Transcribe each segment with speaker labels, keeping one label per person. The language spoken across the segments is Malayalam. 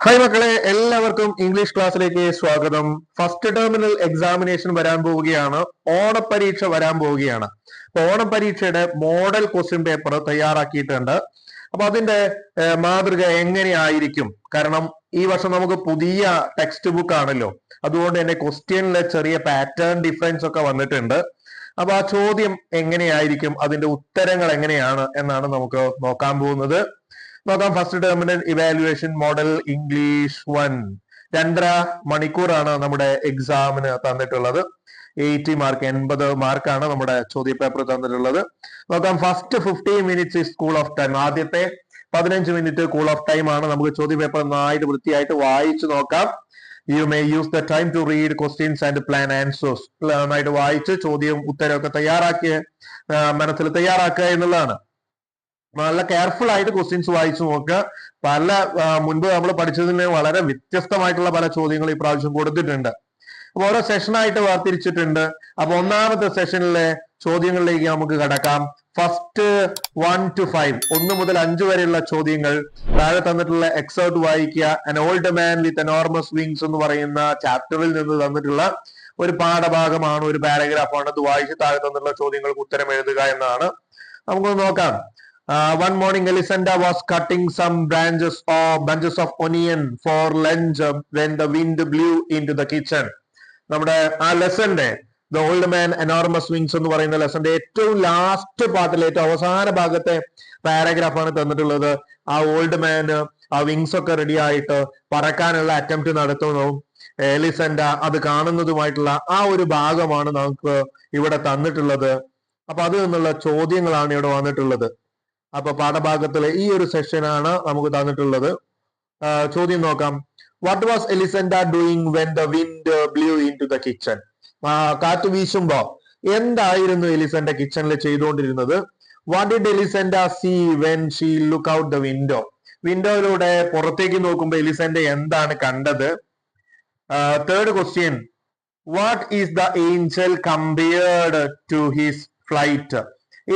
Speaker 1: ഹായ് മക്കളെ, എല്ലാവർക്കും ഇംഗ്ലീഷ് ക്ലാസ്സിലേക്ക് സ്വാഗതം. ഫസ്റ്റ് ടെർമിനൽ എക്സാമിനേഷൻ വരാൻ പോവുകയാണ്. ഓണപ്പരീക്ഷ വരാൻ പോവുകയാണ്. അപ്പൊ ഓണപ്പരീക്ഷയുടെ മോഡൽ ക്വസ്റ്റ്യൻ പേപ്പർ തയ്യാറാക്കിയിട്ടുണ്ട്. അപ്പൊ അതിന്റെ മാതൃക എങ്ങനെയായിരിക്കും? കാരണം ഈ വർഷം നമുക്ക് പുതിയ ടെക്സ്റ്റ് ബുക്ക് ആണല്ലോ, അതുകൊണ്ട് തന്നെ ക്വസ്റ്റ്യനിലെ ചെറിയ പാറ്റേൺ ഡിഫറൻസ് ഒക്കെ വന്നിട്ടുണ്ട്. അപ്പൊ ആ ചോദ്യം എങ്ങനെയായിരിക്കും, അതിന്റെ ഉത്തരങ്ങൾ എങ്ങനെയാണ് എന്നാണ് നമുക്ക് നോക്കാൻ പോകുന്നത്. നോക്കാം. First terminal evaluation model English 1 2.5 മണിക്കൂറാണ് നമ്മുടെ എക്സാമിന് തന്നിട്ടുള്ളത്. 80 മാർക്ക് 80 മാർക്കാണ് നമ്മുടെ ചോദ്യ പേപ്പർ തന്നിട്ടുള്ളത്. നോക്കാം. First 15 minutes school of time. ആദ്യത്തെ 15 മിനിറ്റ് കൂൾ ഓഫ് ടൈം ആണ്. നമുക്ക് ചോദ്യ പേപ്പർ നന്നായിട്ട് വൃത്തിയായിട്ട് വായിച്ചു നോക്കാം. You may use the time to read questions and plan answers. നന്നായിട്ട് വായിച്ച് ചോദ്യവും ഉത്തരവൊക്കെ മനസ്സിൽ തയ്യാറാക്കുക എന്നുള്ളതാണ്. നല്ല കെയർഫുൾ ആയിട്ട് ക്വസ്റ്റ്യൻസ് വായിച്ചു നോക്കുക. മുൻപ് നമ്മൾ പഠിച്ചതിന് വളരെ വ്യത്യസ്തമായിട്ടുള്ള പല ചോദ്യങ്ങൾ ഈ പ്രാവശ്യം കൊടുത്തിട്ടുണ്ട്. അപ്പൊ ഓരോ സെഷനായിട്ട് വേർതിരിച്ചിട്ടുണ്ട്. അപ്പൊ ഒന്നാമത്തെ സെഷനിലെ ചോദ്യങ്ങളിലേക്ക് നമുക്ക് കടക്കാം. ഫസ്റ്റ് 1 to 5, 1 മുതൽ 5 വരെയുള്ള ചോദ്യങ്ങൾ താഴെ തന്നിട്ടുള്ള എക്സേർട്ട് വായിക്കുക. An old man with enormous wings എന്ന് പറയുന്ന ചാപ്റ്ററിൽ നിന്ന് തന്നിട്ടുള്ള ഒരു പാഠഭാഗമാണ്, ഒരു പാരഗ്രാഫാണ്. അത് വായിച്ച് താഴെ തന്നിട്ടുള്ള ചോദ്യങ്ങൾക്ക് ഉത്തരം എഴുതുക എന്നാണ്. നമുക്കൊന്ന് നോക്കാം. One morning, Elisenda was cutting some bunches of onion for lunch when the wind blew into the kitchen. നമ്മുടെ ആ ലെസന്റെ the old man enormous wings എന്ന് പറയുന്ന ലെസന്റെ ഏറ്റവും ലാസ്റ്റ് പാർട്ടിൽ, ഏറ്റവും അവസാന ഭാഗത്തെ പാരഗ്രാഫാണ് തന്നിട്ടുള്ളത്. ആ ഓൾഡ് മാന് ആ വിങ്സ് ഒക്കെ റെഡി ആയിട്ട് പറക്കാനുള്ള അറ്റംപ്റ്റ് നടത്തുന്നതും എലിസെൻഡ അത് കാണുന്നതുമായിട്ടുള്ള ആ ഒരു ഭാഗമാണ് നമുക്ക് ഇവിടെ തന്നിട്ടുള്ളത്. അപ്പൊ അതിൽ നിന്നുള്ള ചോദ്യങ്ങളാണ് ഇവിടെ വന്നിട്ടുള്ളത്. അപ്പൊ പാഠഭാഗത്തിലെ ഈ ഒരു സെഷനാണ് നമുക്ക് തന്നിട്ടുള്ളത്. ചോദ്യം നോക്കാം. What was Elisenda doing when the wind blew in to the kitchen? കാറ്റ് വീശുമ്പോ എന്തായിരുന്നു എലിസെൻഡ കിച്ചണിൽ ചെയ്തുകൊണ്ടിരുന്നത്? What did Elisenda see when she look out the window? വിൻഡോയിലൂടെ പുറത്തേക്ക് നോക്കുമ്പോ എലിസെൻഡ എന്താണ് കണ്ടത്? Third question. What is the angel compared to his flight?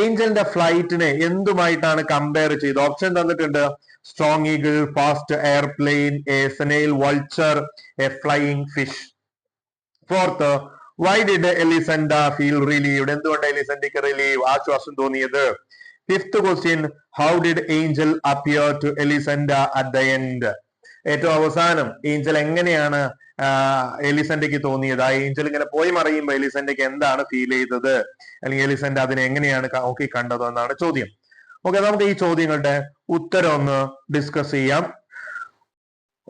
Speaker 1: ഏഞ്ചലിന്റെ ഫ്ലൈറ്റിനെ എന്തുമായിട്ടാണ് കമ്പയർ ചെയ്ത്? ഓപ്ഷൻ തന്നിട്ടുണ്ട്. Strong eagle, fast airplane, a senile vulture, a flying fish. Fourth, why did Elisenda feel relieved? എന്തുകൊണ്ട് എലിസെൻഡയ്ക്ക് റിലീവ്, ആശ്വാസം തോന്നിയത്? Fifth question. How did angel appear to Elisenda at the end? ഏറ്റവും അവസാനം ഏഞ്ചൽ എങ്ങനെയാണ് എലിസെൻഡയ്ക്ക് തോന്നിയത്? ആ ഏഞ്ചൽ ഇങ്ങനെ പോയി മറിയുമ്പോ എലിസെൻഡയ്ക്ക് എന്താണ് ഫീൽ ചെയ്തത്, അല്ലെങ്കിൽ എലിസെൻഡ അതിനെ എങ്ങനെയാണ് നോക്കി കണ്ടത് എന്നാണ് ചോദ്യം. ഓക്കെ, നമുക്ക് ഈ ചോദ്യങ്ങളുടെ ഉത്തരം ഒന്ന് ഡിസ്കസ് ചെയ്യാം.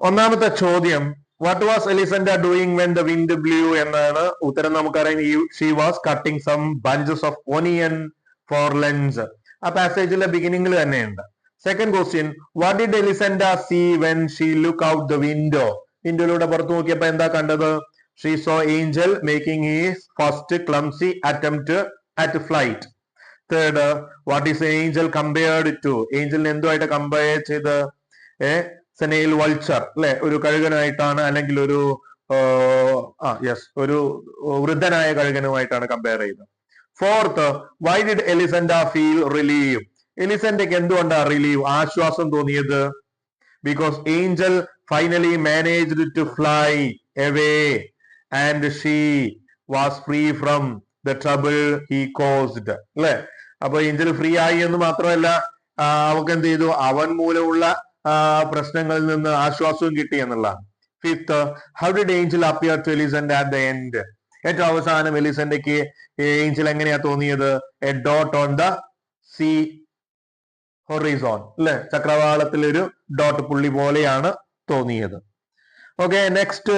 Speaker 1: ഒന്നാമത്തെ ചോദ്യം, what was Elisenda doing when the wind blew എന്നാണ് ഉത്തരം. നമുക്കറിയാം, she was cutting some bunches of onion for lunch. ആ പാസേജിലെ ബിഗിനിങ്ങിൽ തന്നെയുണ്ട്. Second question, what did Elisenda see when she look out the window? വിൻഡോയിലൂടെ പുറത്തു നോക്കിയപ്പോ എന്താ കണ്ടത്? She saw angel making his first clumsy attempt at flight. Third, what is angel compared to? ഏഞ്ചലിനെ എന്തുമായിട്ട് കമ്പയർ ചെയ്ത്? സെനൈൽ വൾച്ചർ, അല്ലെ, ഒരു കഴുകനായിട്ടാണ്, അല്ലെങ്കിൽ ഒരു ഒരു വൃദ്ധനായ കഴുകനുമായിട്ടാണ് കമ്പയർ ചെയ്തത്. Fourth, why did Elisenda feel relieve? എലിസെൻഡയ്ക്ക് എന്തുകൊണ്ടാ റിലീവ്, ആശ്വാസം തോന്നിയത്? Because angel finally managed to fly away and she was free from the trouble he caused. അല്ലെ, അപ്പൊ ഏഞ്ചൽ ഫ്രീ ആയി എന്ന് മാത്രമല്ല, അവർക്ക് എന്ത് ചെയ്തു? അവൻ മൂലമുള്ള പ്രശ്നങ്ങളിൽ നിന്ന് ആശ്വാസവും കിട്ടി എന്നുള്ളതാണ്. Fifth, how did angel appear to Elisenda at the end? ഏറ്റവും അവസാനം എലിസെൻഡയ്ക്ക് ഏഞ്ചൽ എങ്ങനെയാ തോന്നിയത്? A dot on the sea horizon, അല്ലെ, ചക്രവാളത്തിൽ ഒരു ഡോട്ട് പുള്ളി പോലെയാണ് തോന്നിയത്. ഓക്കെ, നെക്സ്റ്റ്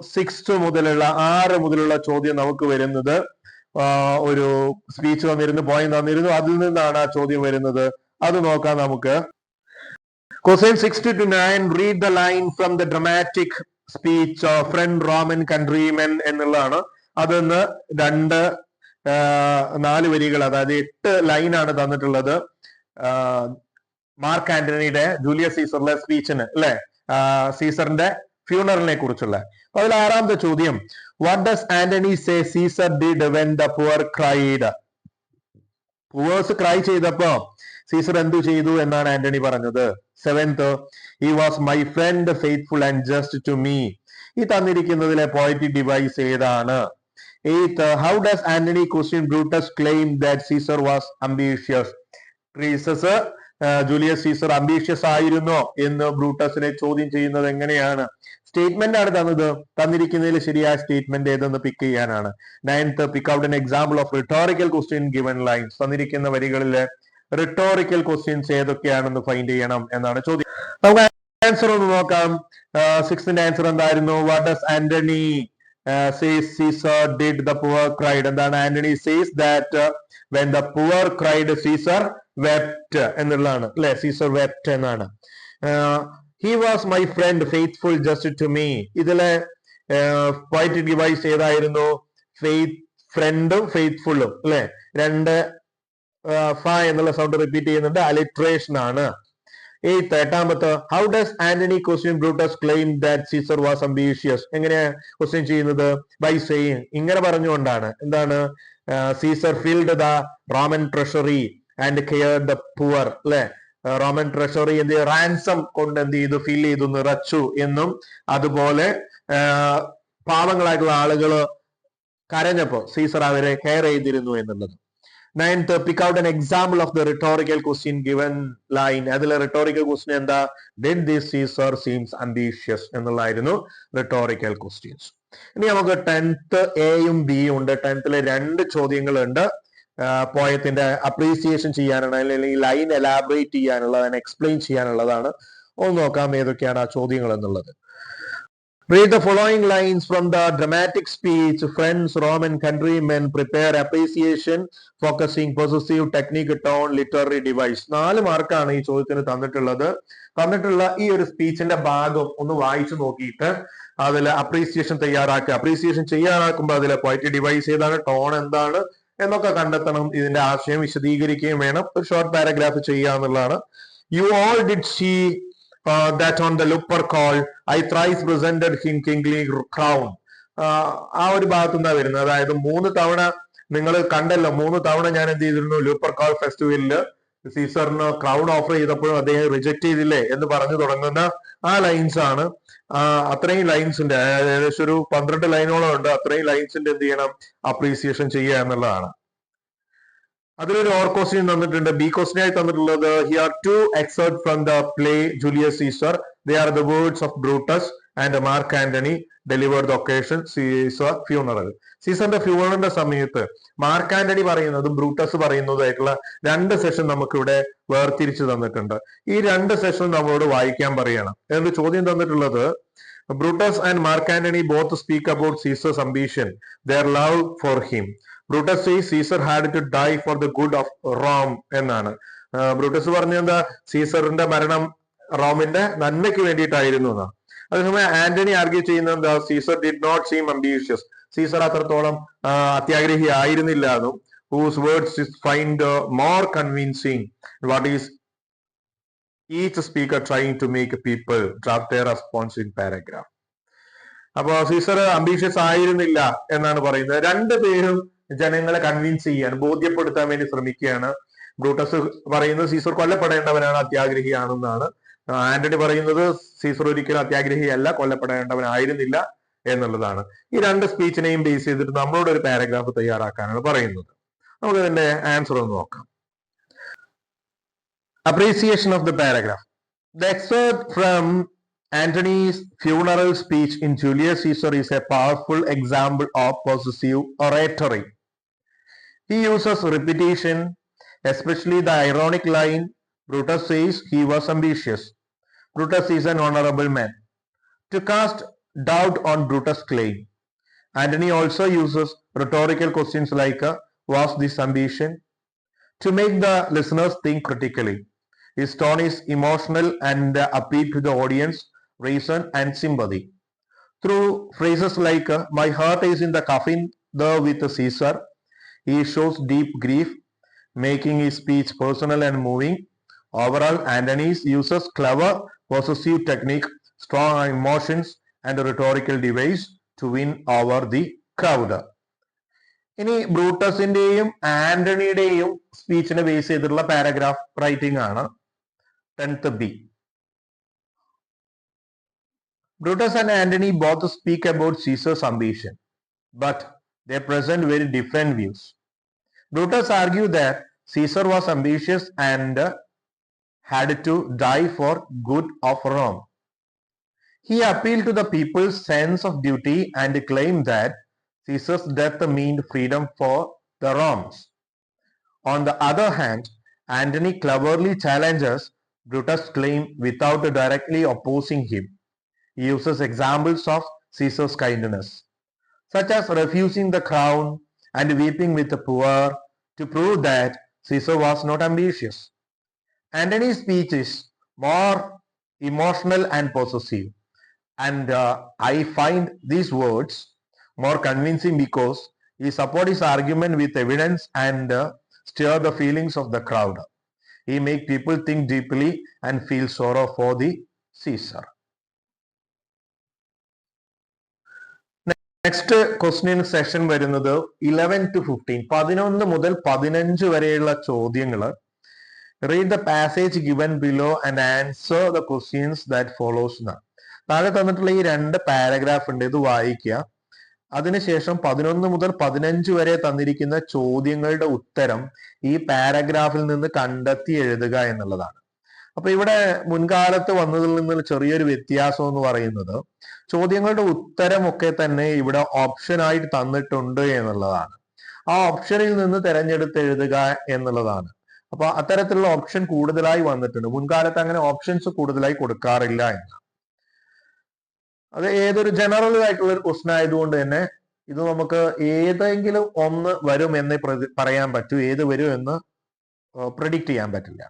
Speaker 1: 6 മുതലുള്ള 6 മുതലുള്ള ചോദ്യം നമുക്ക് വരുന്നത്, ഒരു സ്പീച്ച് തന്നിരുന്നു, പോയിന്റ് തന്നിരുന്നു, അതിൽ നിന്നാണ് ആ ചോദ്യം വരുന്നത്. അത് നോക്കാം നമുക്ക്. Question 6 to 9, read the line from the dramatic speech of friend Roman countrymen എന്നുള്ളതാണ്. അതിന്ന് 4 വരികൾ, അതായത് 8 ലൈനാണ് തന്നിട്ടുള്ളത്. മാർക്ക് ആന്റണിയുടെ ജൂലിയസ് സീസറിലെ സ്പീച്ചിന്, അല്ലെ, സീസറിന്റെ ഫ്യൂണറലിനെ കുറിച്ചുള്ള. അതിൽ 6ാമത്തെ ചോദ്യം, what does Antony say Caesar did when the poor cried? Poors cry ചെയ്തപ്പോ സീസർ എന്തു ചെയ്തു എന്നാണ് ആന്റണി പറഞ്ഞത്. 7th, he was my friend, faithful and just to me. ഈ തന്നിരിക്കുന്നതിലെ പോയറ്റിക് ഡിവൈസ് ഏതാണ്? 8th, how does Antony question Brutus claim that Caesar was ambitious? Julius Caesar ambitious ആയിരുന്നോ എന്ന് ബ്രൂട്ടസിനെ ചോദ്യം ചെയ്യുന്നത് എങ്ങനെയാണ്? സ്റ്റേറ്റ്മെന്റ് ആണ് തന്നത്. തന്നിരിക്കുന്നതിൽ ശരിയായ സ്റ്റേറ്റ്മെന്റ് ഏതെന്ന് പിക്ക് ചെയ്യാനാണ്. 9th, pick out an example of rhetorical question given lines. തന്നിരിക്കുന്ന വരികളിലെ റിട്ടോറിക്കൽ ക്വസ്റ്റ്യൻസ് ഏതൊക്കെയാണെന്ന് ഫൈൻഡ് ചെയ്യണം എന്നാണ് ചോദ്യം. നമുക്ക് ആൻസർ ഒന്ന് നോക്കാം. 6th ആൻസർ എന്തായിരുന്നു? What does Antony says Caesar did the poor cried? എന്താണ്? Antony says that when the poor cried Caesar wept എന്നുള്ളതാണ് അല്ലെ. Caesar wept എന്നാണ്. he was my friend, faithful just to me. ഇതിലെ പോയറ്റിക് ഡിവൈസ് ഏതായിരുന്നു? ഫ്രണ്ടും ഫെയ്ത്ത്ഫുള്ളും അല്ലെ. രണ്ട് ഫ എന്നുള്ള സൗണ്ട് റിപ്പീറ്റ് ചെയ്യുന്നുണ്ട്. അലിട്രേഷൻ ആണ്. 8th, 8th, how does Antony question Brutus claim that Caesar was ambitious? എങ്ങനെയാ ക്വസ്റ്റ്യൻ ചെയ്യുന്നത്? ബൈ സെയിങ്, ഇങ്ങനെ പറഞ്ഞുകൊണ്ടാണ്. എന്താണ്? Caesar filled the Roman treasury and cared the poor അല്ലെ. റോമൻ ട്രഷറി എന്ത് റാൻസം കൊണ്ട് എന്ത് ചെയ്തു? ഫിൽ ചെയ്തു, നിറച്ചു എന്നും അതുപോലെ പാവങ്ങളായിട്ടുള്ള ആളുകൾ കരഞ്ഞപ്പോ സീസർ അവരെ കെയർ ചെയ്തിരുന്നു എന്നുള്ളത്. 9th, pick out an example of the rhetorical question given line. അതിലെ rhetorical question എന്താ? Did this Caesar seems ambitious എന്നുള്ളതായിരുന്നു rhetorical questions. ഇനി നമുക്ക് 10th എയും ബിയും ഉണ്ട്. 10th രണ്ട് ചോദ്യങ്ങളുണ്ട്. പോയത്തിന്റെ അപ്രീസിയേഷൻ ചെയ്യാനാണ്, അല്ലെങ്കിൽ ലൈൻ എലാബറേറ്റ് ചെയ്യാനുള്ളതാണ്, എക്സ്പ്ലെയിൻ ചെയ്യാനുള്ളതാണ്. ഒന്ന് നോക്കാം ഏതൊക്കെയാണ് ആ ചോദ്യങ്ങൾ എന്നുള്ളത്. Read the following lines from the dramatic speech. Friends, Roman countrymen, prepare appreciation, focusing, possessive, technique, tone, literary device. 4 മാർക്കാണ് ഈ ചോദ്യത്തിന് തന്നിട്ടുള്ള ഈ ഒരു സ്പീച്ചിന്റെ ഭാഗം ഒന്ന് വായിച്ചു നോക്കിയിട്ട് അതിൽ അപ്രീസിയേഷൻ തയ്യാറാക്കുക. അപ്രീസിയേഷൻ ചെയ്യാനാക്കുമ്പോൾ അതിലെ പോയറ്റിക് ഡിവൈസ് ഏതാണ്, ടോൺ എന്താണ് എന്നൊക്കെ കണ്ടെത്തണം. ഇതിന്റെ ആശയം വിശദീകരിക്കുകയും വേണം. ഒരു ഷോർട്ട് പാരഗ്രാഫ് ചെയ്യുക എന്നുള്ളതാണ്. You all did see that on the Lupercal I thrice presented him kingly crown. ആ ഒരു ഭാഗത്ത് എന്താ വരുന്നത്? അതായത് 3 തവണ നിങ്ങൾ കണ്ടല്ലോ, 3 തവണ ഞാൻ എന്ത് ചെയ്തിരുന്നു? ലൂപ്പർകാൾ ഫെസ്റ്റിവലില് സീസറിന് ക്രൗൺ ഓഫർ ചെയ്തപ്പോഴും അദ്ദേഹം റിജക്ട് ചെയ്തില്ലേ എന്ന് പറഞ്ഞു തുടങ്ങുന്ന ആ ലൈൻസ് ആണ്. അത്രയും ലൈൻസിന്റെ ഏകദേശം ഒരു 12 ലൈനോളം ഉണ്ട്. അത്രയും ലൈൻസിന്റെ എന്ത് ചെയ്യണം? അപ്രീസിയേഷൻ ചെയ്യുക എന്നുള്ളതാണ്. അതിലൊരു ഓർ ക്വസ്റ്റ്യൻ തന്നിട്ടുണ്ട്. ബി ക്വസ്റ്റ്യൻ ആയി തന്നിട്ടുള്ളത് here to excerpt from the play Julius Caesar. They are the words of Brutus and Mark Antony delivered the occasion Caesar funeral. സീസറിന്റെ ഫ്യൂണറിന്റെ സമയത്ത് മാർക്ക് ആന്റണി പറയുന്നതും ബ്രൂട്ടസ് പറയുന്നതുമായിട്ടുള്ള 2 സെഷൻ നമുക്കിവിടെ വേർതിരിച്ച് തന്നിട്ടുണ്ട്. ഈ 2 സെഷൻ നമ്മളോട് വായിക്കാൻ പറയണം. എന്നിട്ട് ചോദ്യം തന്നിട്ടുള്ളത് Brutus and Mark Antony both speak about Caesar's ambition, their love for him. Brutus says Caesar had to die for the good of Rome എന്നാണ്. ബ്രൂട്ടസ് പറഞ്ഞ എന്താ? സീസറിന്റെ മരണം റോമിന്റെ നന്മയ്ക്ക് വേണ്ടിയിട്ടായിരുന്നു എന്നാണ്. അതേസമയം ആന്റണി ആർഗ്യൂ ചെയ്യുന്നത് എന്താ? Caesar did not seem ambitious. Caesar അത്രത്തോളം അത്യാഗ്രഹി ആയിരുന്നില്ല എന്നും. whose words is find more convincing what is each speaker trying to make people draft their response in paragraph. അപ്പോ സീസർ അംബീഷ്യസ് ആയിരുന്നില്ല എന്നാണ് പറയുന്നത്. 2 പേരും ജനങ്ങളെ കൺവിൻസ് ചെയ്യാൻ, ബോധ്യപ്പെടുത്താൻ വേണ്ടി ശ്രമിക്കുകയാണ്. ബ്രൂട്ടസ് പറയുന്നത് സീസർ കൊല്ലപ്പെടേണ്ടവനാണ്, അത്യാഗ്രഹിയാണെന്നാണ്. ആന്റണി പറയുന്നത് സീസർ ഒരിക്കലും അത്യാഗ്രഹിയല്ല, കൊല്ലപ്പെടേണ്ടവനായിരുന്നില്ല എന്നുള്ളതാണ്. ഈ 2 സ്പീച്ചിനെയും ബേസ് ചെയ്തിട്ട് നമ്മളോട് ഒരു പാരഗ്രാഫ് തയ്യാറാക്കാനാണ് പറയുന്നത്. നമുക്ക് ഇതിന്റെ ആൻസർ ഒന്ന് നോക്കാം. Appreciation of the paragraph. The excerpt from Antony's funeral speech in Julius Caesar is a powerful example of possessive oratory. He uses repetition, especially the ironic line, Brutus says he was ambitious. Brutus is an honorable man. To cast doubt on Brutus' claim, Antony also uses rhetorical questions like, was this ambition? To make the listeners think critically. His tone is emotional and appeal to the audience, reason and sympathy. Through phrases like, my heart is in the coffin there with Caesar, he shows deep grief, making his speech personal and moving. Overall, Antony uses clever possessive technique, strong emotions and a rhetorical device to win over the crowd. ഇനി ബ്രൂട്ടസിന്റെയും ആന്റണിയുടെയും സ്പീച്ചിനെ ബേസ് ചെയ്തിട്ടുള്ള പാരഗ്രാഫ് റൈറ്റിംഗ് ആണ് 10th B. Brutus and Antony both speak about Caesar's ambition, but they present very different views. Brutus argued that Caesar was ambitious and had to die for good of Rome. He appealed to the people's sense of duty and claimed that Caesar's death meant freedom for the Romans. On the other hand, Antony cleverly challenges Brutus' claim without directly opposing him. He uses examples of Caesar's kindness, such as refusing the crown and weeping with the poor, to prove that Caesar was not ambitious. Antony's speech is more emotional and possessive, and I find these words more convincing because he supports his argument with evidence and stir the feelings of the crowd. He makes people think deeply and feel sorrow for the Caesar. Next question session വരുന്നത് 11 to 15, 11 മുതൽ 15 വരെയുള്ള ചോദ്യങ്ങൾ. Read the passage given below and answer the questions that follows. താഴെ തന്നിട്ടുള്ള ഈ 2 പാരഗ്രാഫ് ഉണ്ട്, ഇത് വായിക്കുക. അതിനുശേഷം 11 മുതൽ 15 വരെ തന്നിരിക്കുന്ന ചോദ്യങ്ങളുടെ ഉത്തരം ഈ പാരഗ്രാഫിൽ നിന്ന് കണ്ടെത്തി എഴുതുക എന്നുള്ളതാണ്. അപ്പൊ ഇവിടെ മുൻകാലത്ത് വന്നതിൽ നിന്ന് ചെറിയൊരു വ്യത്യാസം എന്ന് പറയുന്നത് ചോദ്യങ്ങളുടെ ഉത്തരമൊക്കെ തന്നെ ഇവിടെ ഓപ്ഷൻ ആയിട്ട് തന്നിട്ടുണ്ട് എന്നുള്ളതാണ്. ആ ഓപ്ഷനിൽ നിന്ന് തിരഞ്ഞെടുത്ത് എഴുതുക എന്നുള്ളതാണ്. അപ്പൊ അത്തരത്തിലുള്ള ഓപ്ഷൻ കൂടുതലായി വന്നിട്ടുണ്ട്. മുൻകാലത്ത് അങ്ങനെ ഓപ്ഷൻസ് കൂടുതലായി കൊടുക്കാറില്ല എന്ന്. അത് ഏതൊരു ജനറൽ ആയിട്ടുള്ള ഒരു ക്വസ്റ്റൻ ആയതുകൊണ്ട് തന്നെ ഇത് നമുക്ക് ഏതെങ്കിലും ഒന്ന് വരും എന്നേ പറയാൻ പറ്റൂ, ഏത് വരും എന്ന് പ്രെഡിക്റ്റ് ചെയ്യാൻ പറ്റില്ല.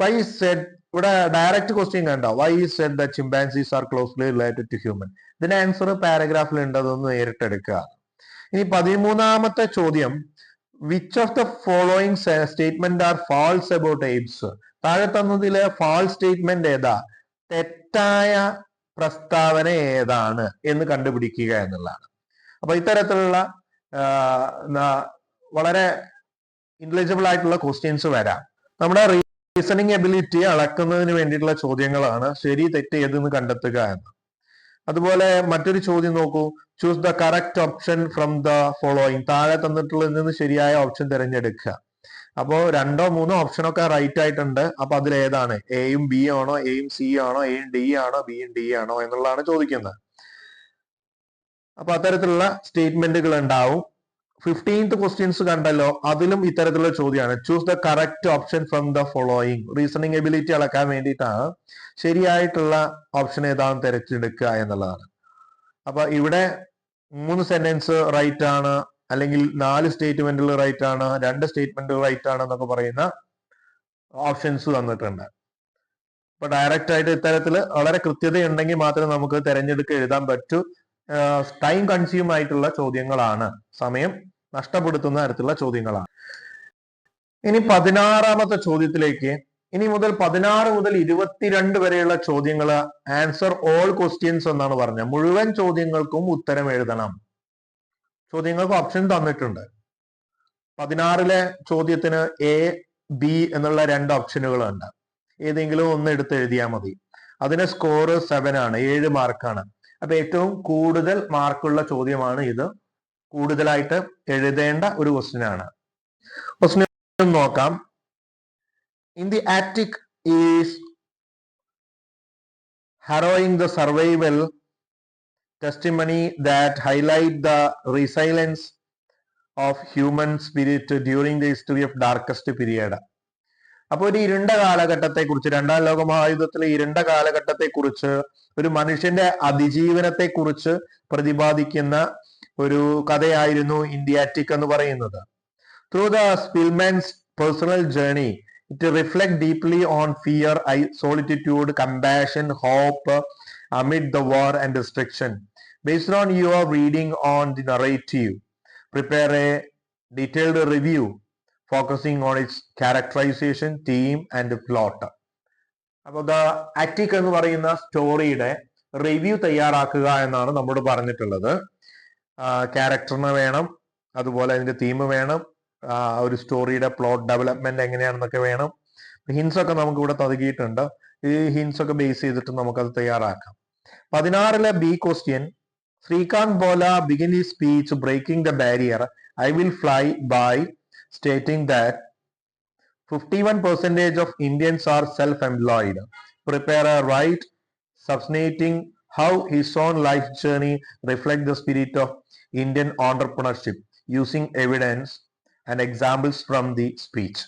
Speaker 1: വൈ സെഡ്, ഇവിടെ ഡയറക്റ്റ് ക്വസ്റ്റ്യൻ കണ്ട, why said that chimpanzees are closely related to human. ഇതിന്റെ ആൻസർ പാരഗ്രാഫിൽ ഉണ്ട്, അതൊന്ന് നേരിട്ടെടുക്കുക. ഇനി 13ാമത്തെ ചോദ്യം, which of the following statement are false about AIDS. താഴെ തന്നതിലെ ഫാൾസ് സ്റ്റേറ്റ്മെന്റ് ഏതാ, തെറ്റായ പ്രസ്താവന ഏതാണ് എന്ന് കണ്ടുപിടിക്കുക എന്നുള്ളതാണ്. അപ്പൊ ഇത്തരത്തിലുള്ള വളരെ ഇന്റലിജിബിൾ ആയിട്ടുള്ള ക്വസ്റ്റ്യൻസ് വരാം. നമ്മുടെ റീസണിങ് എബിലിറ്റി അളക്കുന്നതിന് വേണ്ടിയിട്ടുള്ള ചോദ്യങ്ങളാണ് ശരി തെറ്റ് ഏതെന്ന് കണ്ടെത്തുക എന്ന്. അതുപോലെ മറ്റൊരു ചോദ്യം നോക്കൂ, choose the correct option from the following. താഴെ തന്നിട്ടുള്ളതിൽ നിന്ന് ശരിയായ ഓപ്ഷൻ തിരഞ്ഞെടുക്കുക. അപ്പോ 2 or 3 ഓപ്ഷനൊക്കെ റൈറ്റ് ആയിട്ടുണ്ട്. അപ്പൊ അതിൽ ഏതാണ്, എയും ബി ആണോ, എയും സി ആണോ, എയും ഡി ആണോ, ബിയും ഡി ആണോ എന്നുള്ളതാണ് ചോദിക്കുന്നത്. അപ്പൊ അത്തരത്തിലുള്ള സ്റ്റേറ്റ്മെന്റുകൾ ഉണ്ടാവും. 15th ക്വസ്റ്റ്യൻസ് കണ്ടല്ലോ, അതിലും ഇത്തരത്തിലുള്ള ചോദ്യമാണ്. Choose the correct option from the following. Reasoning ability അളക്കാൻ വേണ്ടിയിട്ടാണ് ശരിയായിട്ടുള്ള ഓപ്ഷൻ ഏതാണെന്ന് തിരഞ്ഞെടുക്കുക എന്നുള്ളതാണ്. അപ്പൊ ഇവിടെ 3 സെന്റൻസ് റൈറ്റ് ആണ്, അല്ലെങ്കിൽ 4 സ്റ്റേറ്റ്മെന്റുകൾ റൈറ്റ് ആണ്, 2 സ്റ്റേറ്റ്മെന്റുകൾ റൈറ്റ് ആണ് എന്നൊക്കെ പറയുന്ന ഓപ്ഷൻസ് തന്നിട്ടുണ്ട്. അപ്പൊ ഡയറക്റ്റ് ആയിട്ട് ഇത്തരത്തിൽ വളരെ കൃത്യതയുണ്ടെങ്കിൽ മാത്രമേ നമുക്ക് തിരഞ്ഞെടുക്കുക എഴുതാൻ പറ്റൂ. ടൈം കൺസ്യൂം ആയിട്ടുള്ള ചോദ്യങ്ങളാണ്, സമയം നഷ്ടപ്പെടുത്തുന്ന തരത്തിലുള്ള ചോദ്യങ്ങളാണ്. ഇനി 16ാമത്തെ ചോദ്യത്തിലേക്ക്. ഇനി മുതൽ 16 മുതൽ 22 വരെയുള്ള ചോദ്യങ്ങൾ ആൻസർ ഓൾ ക്വസ്റ്റ്യൻസ് എന്നാണ് പറഞ്ഞത്. മുഴുവൻ ചോദ്യങ്ങൾക്കും ഉത്തരം എഴുതണം. ചോദ്യങ്ങൾക്ക് ഓപ്ഷൻ തന്നിട്ടുണ്ട്. 16ലെ ചോദ്യത്തിന് എ, ബി എന്നുള്ള 2 ഓപ്ഷനുകളുണ്ട്. ഏതെങ്കിലും ഒന്ന് എടുത്ത് എഴുതിയാൽ മതി. അതിന് സ്കോർ 7 ആണ്, 7 മാർക്കാണ്. അപ്പൊ ഏറ്റവും കൂടുതൽ മാർക്കുള്ള ചോദ്യമാണ് ഇത്. കൂടുതലായിട്ട് എഴുതേണ്ട ഒരു ക്വസ്റ്റ്യൻ ആണ്. ക്വസ്റ്റ്യൻ നോക്കാം. In the attic is harrowing the survival testimony that highlight the resilience of human spirit during the history of darkest period. അപ്പൊ ഒരു ഇരുണ്ട കാലഘട്ടത്തെ കുറിച്ച്, 2ാം ലോക മഹായുദ്ധത്തിലെ ഇരുണ്ട കാലഘട്ടത്തെ കുറിച്ച്, ഒരു മനുഷ്യന്റെ അതിജീവനത്തെ കുറിച്ച് പ്രതിപാദിക്കുന്ന ഒരു കഥയായിരുന്നു ഇന്ത്യാറ്റിക് എന്ന് പറയുന്നത്. Through the Szpilman's personal journey, it reflect deeply on fear, solitude, compassion, hope amid the war and destruction. Based on your reading on the narrative, prepare a detailed review focusing on its characterization, theme and plot. അപ്പോൾ ദ ആറ്റിക് എന്ന് പറയുന്ന സ്റ്റോറിയുടെ റിവ്യൂ തയ്യാറാക്കുക എന്നാണ് നമ്മോട് പറഞ്ഞിട്ടുള്ളത്. ക്യാരക്ടറിന് വേണം, അതുപോലെ അതിന്റെ തീം വേണം, ഒരു സ്റ്റോറിയുടെ പ്ലോട്ട് ഡെവലപ്മെന്റ് എങ്ങനെയാണെന്നൊക്കെ വേണം. ഹിൻസ് ഒക്കെ നമുക്ക് ഇവിടെ തതുകിയിട്ടുണ്ട്. ഈ ഹിൻസ് ഒക്കെ ബേസ് ചെയ്തിട്ട് നമുക്കത് തയ്യാറാക്കാം. 16 B question, Srikanth Bolla begin his speech breaking the barrier I will fly by stating that 51% of Indians are self-employed. Prepare a write substantiating how his own life journey reflects the spirit of Indian entrepreneurship using evidence and examples from the speech.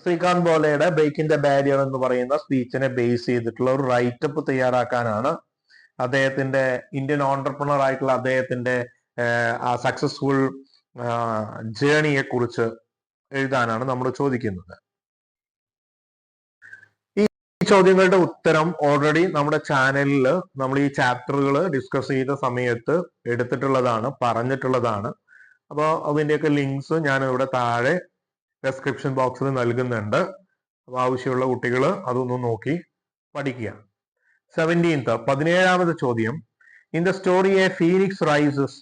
Speaker 1: Srikanth ബോലയുടെ ബ്രേക്കിംഗ് ദ ബാരിയർ എന്ന് പറയുന്ന സ്പീച്ചിനെ ബേസ് ചെയ്തിട്ടുള്ള ഒരു റൈറ്റപ്പ് തയ്യാറാക്കാനാണ് അദ്ദേഹത്തിന്റെ ഇന്ത്യൻ ഓണ്ടർപ്രണർ ആയിട്ടുള്ള അദ്ദേഹത്തിന്റെ ആ സക്സസ്ഫുൾ ജേണിയെ കുറിച്ച് എഴുതാനാണ് നമ്മൾ ചോദിക്കുന്നത്. ഈ ചോദ്യങ്ങളുടെ ഉത്തരം ഓൾറെഡി നമ്മുടെ ചാനലിൽ നമ്മൾ ഈ ചാപ്റ്ററുകൾ ഡിസ്കസ് ചെയ്ത സമയത്ത് എടുത്തിട്ടുള്ളതാണ്, പറഞ്ഞിട്ടുള്ളതാണ്. അപ്പോൾ അതിൻ്റെയൊക്കെ ലിങ്ക്സ് ഞാൻ ഇവിടെ താഴെ ഡിസ്ക്രിപ്ഷൻ ബോക്സിൽ നൽകുന്നുണ്ട്. അപ്പോൾ ആവശ്യമുള്ള കുട്ടികൾ അതൊന്ന് നോക്കി പഠിക്കുക. 17th ചോദ്യം, in the story A Phoenix rises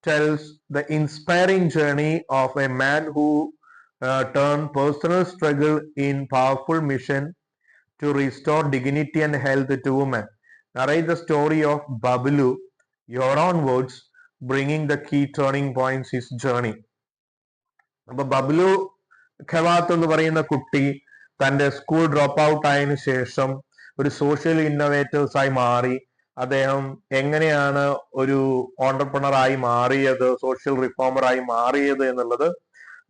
Speaker 1: tells the inspiring journey of a man who turned personal struggle in powerful mission to restore dignity and health to women. Narrate the story of Bablu, your own words, bringing the key turning points his journey. അപ്പൊ ബബ്ലു ഖവാത്ത് എന്ന് പറയുന്ന കുട്ടി തന്റെ സ്കൂൾ ഡ്രോപ്പ് ഔട്ട് ആയതിനു ശേഷം ഒരു സോഷ്യൽ ഇന്നോവേറ്റേഴ്സ് ആയി മാറി. അദ്ദേഹം എങ്ങനെയാണ് ഒരു ഓണ്ടർപ്രണർ ആയി മാറിയത്, സോഷ്യൽ റിഫോമർ ആയി മാറിയത് എന്നുള്ളത്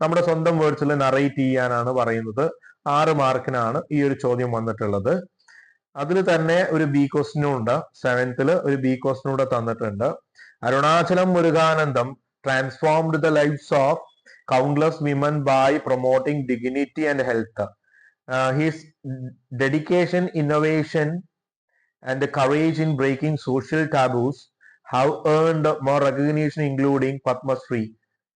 Speaker 1: നമ്മുടെ സ്വന്തം വേർഡ്സിൽ നറേറ്റ് ചെയ്യാനാണ് പറയുന്നത്. 6 മാർക്കിനാണ് ഈ ഒരു ചോദ്യം വന്നിട്ടുള്ളത്. അതിൽ തന്നെ ഒരു ബി ക്വസ്റ്റിനും ഉണ്ട്. 7th ഒരു ബി ക്വസ്റ്റിനും കൂടെ തന്നിട്ടുണ്ട്. Arunachalam Muruganantham transformed the lifes of countless women by promoting dignity and health. His dedication, innovation, and the courage in breaking social taboos have earned more recognition, including Padma Shri.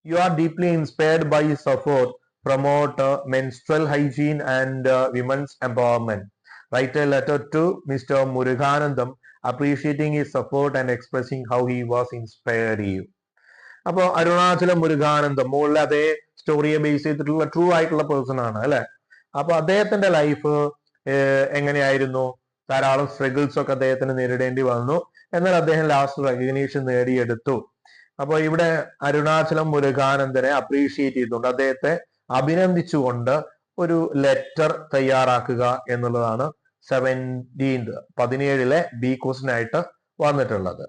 Speaker 1: You are deeply inspired by his effort promote menstrual hygiene and women's empowerment. Write a letter to Mr. Muruganandam appreciating his effort and expressing how he was inspired you. അപ്പോൾ അരുണാചലം മുരുകാനന്ദം മുകളിൽ അതേ സ്റ്റോറിയെ ബേസ് ചെയ്തിട്ടുള്ള ട്രൂ ആയിട്ടുള്ള പേഴ്സൺ ആണ് അല്ലെ. അപ്പൊ അദ്ദേഹത്തിന്റെ ലൈഫ് എങ്ങനെയായിരുന്നു? ധാരാളം സ്ട്രഗിൾസ് ഒക്കെ അദ്ദേഹത്തിന് നേരിടേണ്ടി വന്നു. എന്നാൽ അദ്ദേഹം ലാസ്റ്റ് റെക്കഗ്നീഷൻ നേടിയെടുത്തു. അപ്പൊ ഇവിടെ അരുണാചലം മുരുകാനന്ദനെ അപ്രീഷിയേറ്റ് ചെയ്തുകൊണ്ട്, അദ്ദേഹത്തെ അഭിനന്ദിച്ചുകൊണ്ട് ഒരു ലെറ്റർ തയ്യാറാക്കുക എന്നുള്ളതാണ് 17 ബി ക്വസ്റ്റ്യൻ ആയിട്ട് വന്നിട്ടുള്ളത്.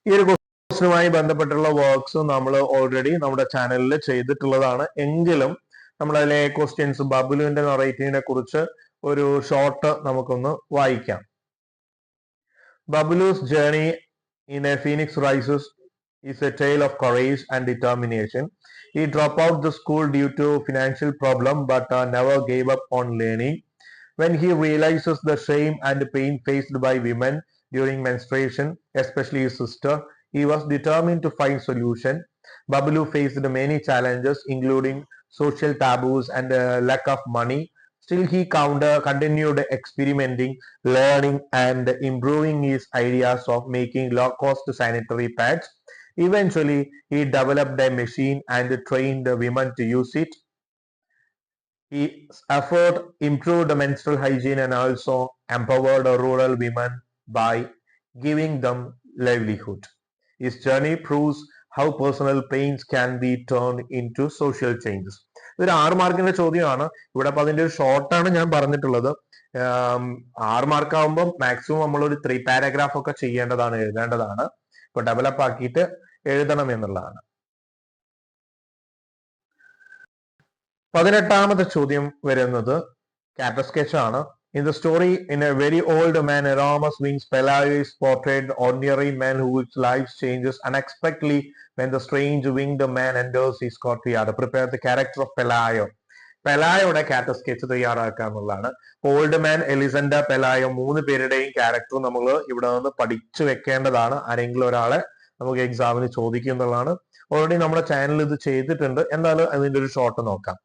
Speaker 1: ഈ ഒരു ുമായി ബന്ധപ്പെട്ടുള്ള വർക്ക്സ് നമ്മൾ ഓൾറെഡി നമ്മുടെ ചാനലിൽ ചെയ്തിട്ടുള്ളതാണ്. എങ്കിലും നമ്മളതിലെ ക്വസ്റ്റ്യൻസ് ബബ്ലുവിന്റെ നറേറ്റീവിനെ കുറിച്ച് ഒരു ഷോർട്ട് നമുക്കൊന്ന് വായിക്കാം. Bablu's journey in a phoenix rises is a tale of courage and determination. He dropped out the school due to financial problem but never gave up on learning. When he realizes the shame and pain faced by women during menstruation, especially his sister, he was determined to find solution. Bablu faced many challenges, including social taboos and lack of money. Still, he continued experimenting, learning, and improving his ideas of making low-cost sanitary pads. Eventually, he developed a machine and trained women to use it. His effort improved menstrual hygiene and also empowered rural women by giving them livelihood. His journey proves how personal pains can be turned into social changes. ഇതൊരു 6 മാർക്കിന്റെ ചോദ്യമാണ്. ഇവിടെ അപ്പൊ അതിന്റെ ഒരു ഷോർട്ടാണ് ഞാൻ പറഞ്ഞിട്ടുള്ളത്. 6 മാർക്ക് ആകുമ്പോൾ മാക്സിമം നമ്മളൊരു 3 പാരഗ്രാഫ് ഒക്കെ ചെയ്യേണ്ടതാണ്, എഴുതേണ്ടതാണ്. ഇപ്പൊ ഡെവലപ്പ് ആക്കിയിട്ട് എഴുതണം എന്നുള്ളതാണ്. 18ാമത്തെ ചോദ്യം വരുന്നത് ക്യാരക്ടർ സ്കെച്ച് ആണ്. In the story, in a very old man, enormous wings, Pelayo is portrayed ordinary man whose life changes unexpectedly when the strange winged man enters his courtyard. Prepare the character of Pelayo. പെലായോടെ ക്യാരക്ടർ സ്കെച്ച് തയ്യാറാക്കുക എന്നുള്ളതാണ്. ഓൾഡ് മാൻ, എലിസണ്ട, പെലായോ 3 പേരുടെയും ക്യാരക്ടർ നമ്മൾ ഇവിടെ നിന്ന് പഠിച്ചു വെക്കേണ്ടതാണ്. ആരെങ്കിലും ഒരാളെ നമുക്ക് എക്സാമിന് ചോദിക്കും എന്നുള്ളതാണ്. ഓൾറെഡി നമ്മുടെ ചാനൽ ഇത് ചെയ്തിട്ടുണ്ട്. എന്നാലും അതിന്റെ ഒരു ഷോർട്ട് നോക്കാം.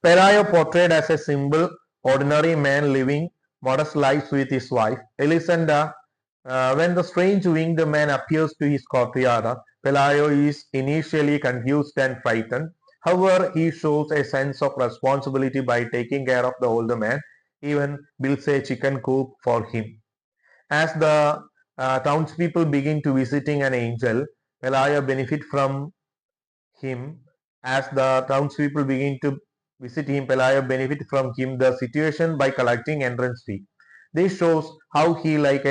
Speaker 1: Pelayo portrayed as a simple ordinary man living modest lives with his wife. Elisenda When the strange winged man appears to his courtyard, Pelayo is initially confused and frightened. However, he shows a sense of responsibility by taking care of the older man, even builds a chicken coop for him. As the townspeople begin to visiting an angel, Pelayo benefit from him. As the townspeople begin to visit him, Pelayo benefit from him the situation by collecting entrance fee. This shows how he, like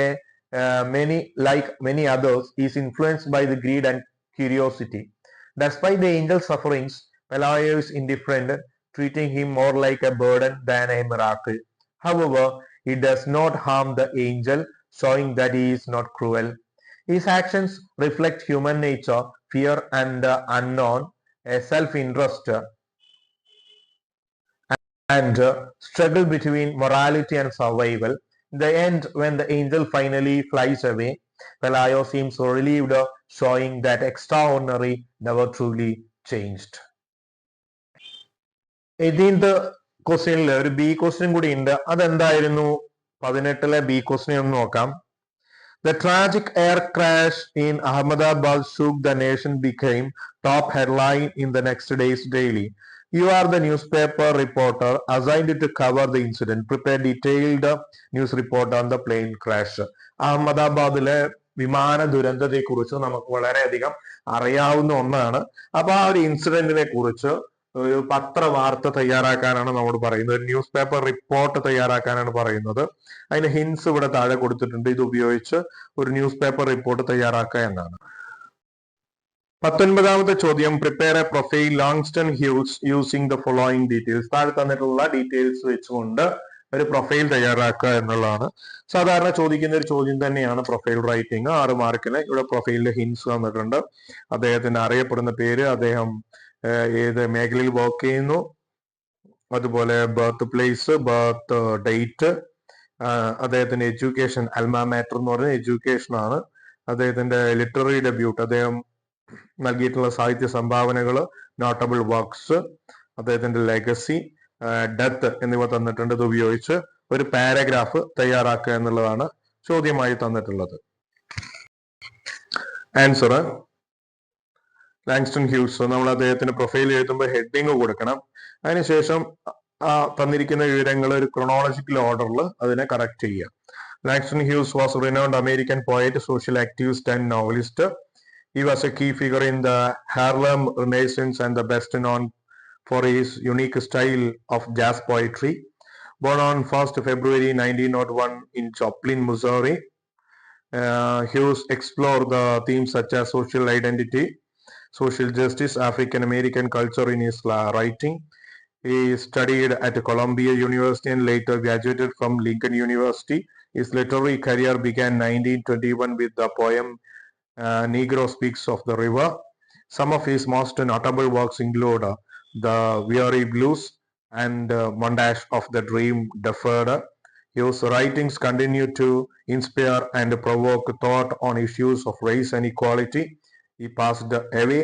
Speaker 1: many others, is influenced by the greed and curiosity. Despite the angel's sufferings, Pelayo is indifferent, treating him more like a burden than a miracle. However, he does not harm the angel, showing that he is not cruel. His actions reflect human nature, fear and the unknown, a self-interest, and struggle between morality and survival. In the end, when the angel finally flies away, Pelayo seems relieved, showing that extraordinary never truly changed. 18th ക്വസ്റ്റ്യനിൽ ഒരു ബി ക്വസ്റ്റ്യൻ കൂടി ഉണ്ട്. അതെന്തായിരുന്നു? 18ലെ ബി ക്വസ്റ്റ്യൻ ഒന്ന് നോക്കാം. The tragic air crash in Ahmedabad shook the nation became top headline in the next day's daily. You are the newspaper reporter assigned to cover the incident. Prepare detailed news report on the plane crash. അഹമ്മദാബാദിലെ വിമാന ദുരന്തത്തെ കുറിച്ച് നമുക്ക് വളരെയധികം അറിയാവുന്ന ഒന്നാണ്. അപ്പൊ ആ ഒരു ഇൻസിഡന്റിനെ കുറിച്ച് ഒരു പത്രവാർത്ത തയ്യാറാക്കാനാണ് നമ്മൾ പറയുന്നത്. ന്യൂസ് പേപ്പർ റിപ്പോർട്ട് തയ്യാറാക്കാനാണ് പറയുന്നത്. അതിന് ഹിൻസ് ഇവിടെ താഴെ കൊടുത്തിട്ടുണ്ട്. ഇത് ഉപയോഗിച്ച് ഒരു ന്യൂസ് പേപ്പർ റിപ്പോർട്ട് തയ്യാറാക്കുക എന്നാണ്. 19ാമത്തെ ചോദ്യം, prepare a profile Langston Hughes using the following details. താഴെ തന്നിട്ടുള്ള ഡീറ്റെയിൽസ് വെച്ചുകൊണ്ട് ഒരു പ്രൊഫൈൽ തയ്യാറാക്കുക എന്നുള്ളതാണ്. സാധാരണ ചോദിക്കുന്ന ഒരു ചോദ്യം തന്നെയാണ് പ്രൊഫൈൽ റൈറ്റിംഗ്. 6 മാർക്കിന്. ഇവിടെ പ്രൊഫൈലിന്റെ ഹിൻസ് തന്നിട്ടുണ്ട്. അദ്ദേഹത്തിന്റെ അറിയപ്പെടുന്ന പേര്, അദ്ദേഹം ഏത് മേഖലയിൽ വർക്ക് ചെയ്യുന്നു, അതുപോലെ ബർത്ത് പ്ലേസ്, ബർത്ത് ഡേറ്റ്, അദ്ദേഹത്തിന്റെ എഡ്യൂക്കേഷൻ, അൽമാ മാറ്റർ എന്ന് പറയുന്ന എഡ്യൂക്കേഷൻ ആണ്, അദ്ദേഹത്തിന്റെ ലിറ്റററി ഡെബ്യൂട്ട്, അദ്ദേഹം നൽകിയിട്ടുള്ള സാഹിത്യ സംഭാവനകൾ, നോട്ടബിൾ വർക്ക്സ്, അദ്ദേഹത്തിന്റെ ലെഗസി, ഡെത്ത് എന്നിവ തന്നിട്ടുണ്ട്. ഇത് ഉപയോഗിച്ച് ഒരു പാരഗ്രാഫ് തയ്യാറാക്കുക എന്നുള്ളതാണ് ചോദ്യമായി തന്നിട്ടുള്ളത്. Answer Langston Hughes. നമ്മൾ അദ്ദേഹത്തിന്റെ പ്രൊഫൈൽ എഴുതുമ്പോൾ ഹെഡിങ് കൊടുക്കണം. അതിനുശേഷം തന്നിരിക്കുന്ന വിവരങ്ങൾ ഒരു ക്രോണോളജിക്കൽ ഓർഡറിൽ അതിനെ കറക്റ്റ് ചെയ്യുക. Langston Hughes was renowned American poet, social activist and novelist. He was a key figure in the Harlem Renaissance and the best known for his unique style of jazz poetry. Born on 1st February 1901 in Joplin, Missouri, Hughes explored the themes such as social identity, social justice, African American culture in his writing. He studied at Columbia University and later graduated from Lincoln University. His literary career began 1921 with the poem Negro Speaks of the River. Some of his most notable works include The Weary Blues and Montage of the Dream Deferred. His writings continue to inspire and provoke thought on issues of race and equality. He passed away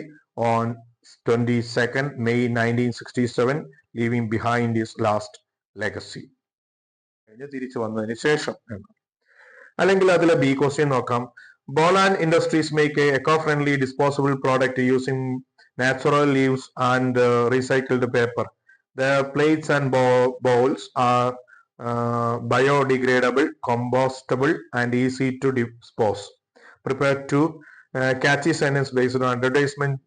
Speaker 1: on 22nd May 1967, leaving behind his last legacy. തിരിച്ചു വന്നതിന് ശേഷം അല്ലെങ്കിൽ അതിലെ ബി ക്വസ്റ്റ്യൻ നോക്കാം. Bolan Industries make a eco-friendly disposable product using natural leaves and recycled paper. Their plates and bowls are biodegradable, compostable, and easy to dispose. Prepare 2 catchy sentence based on advertisement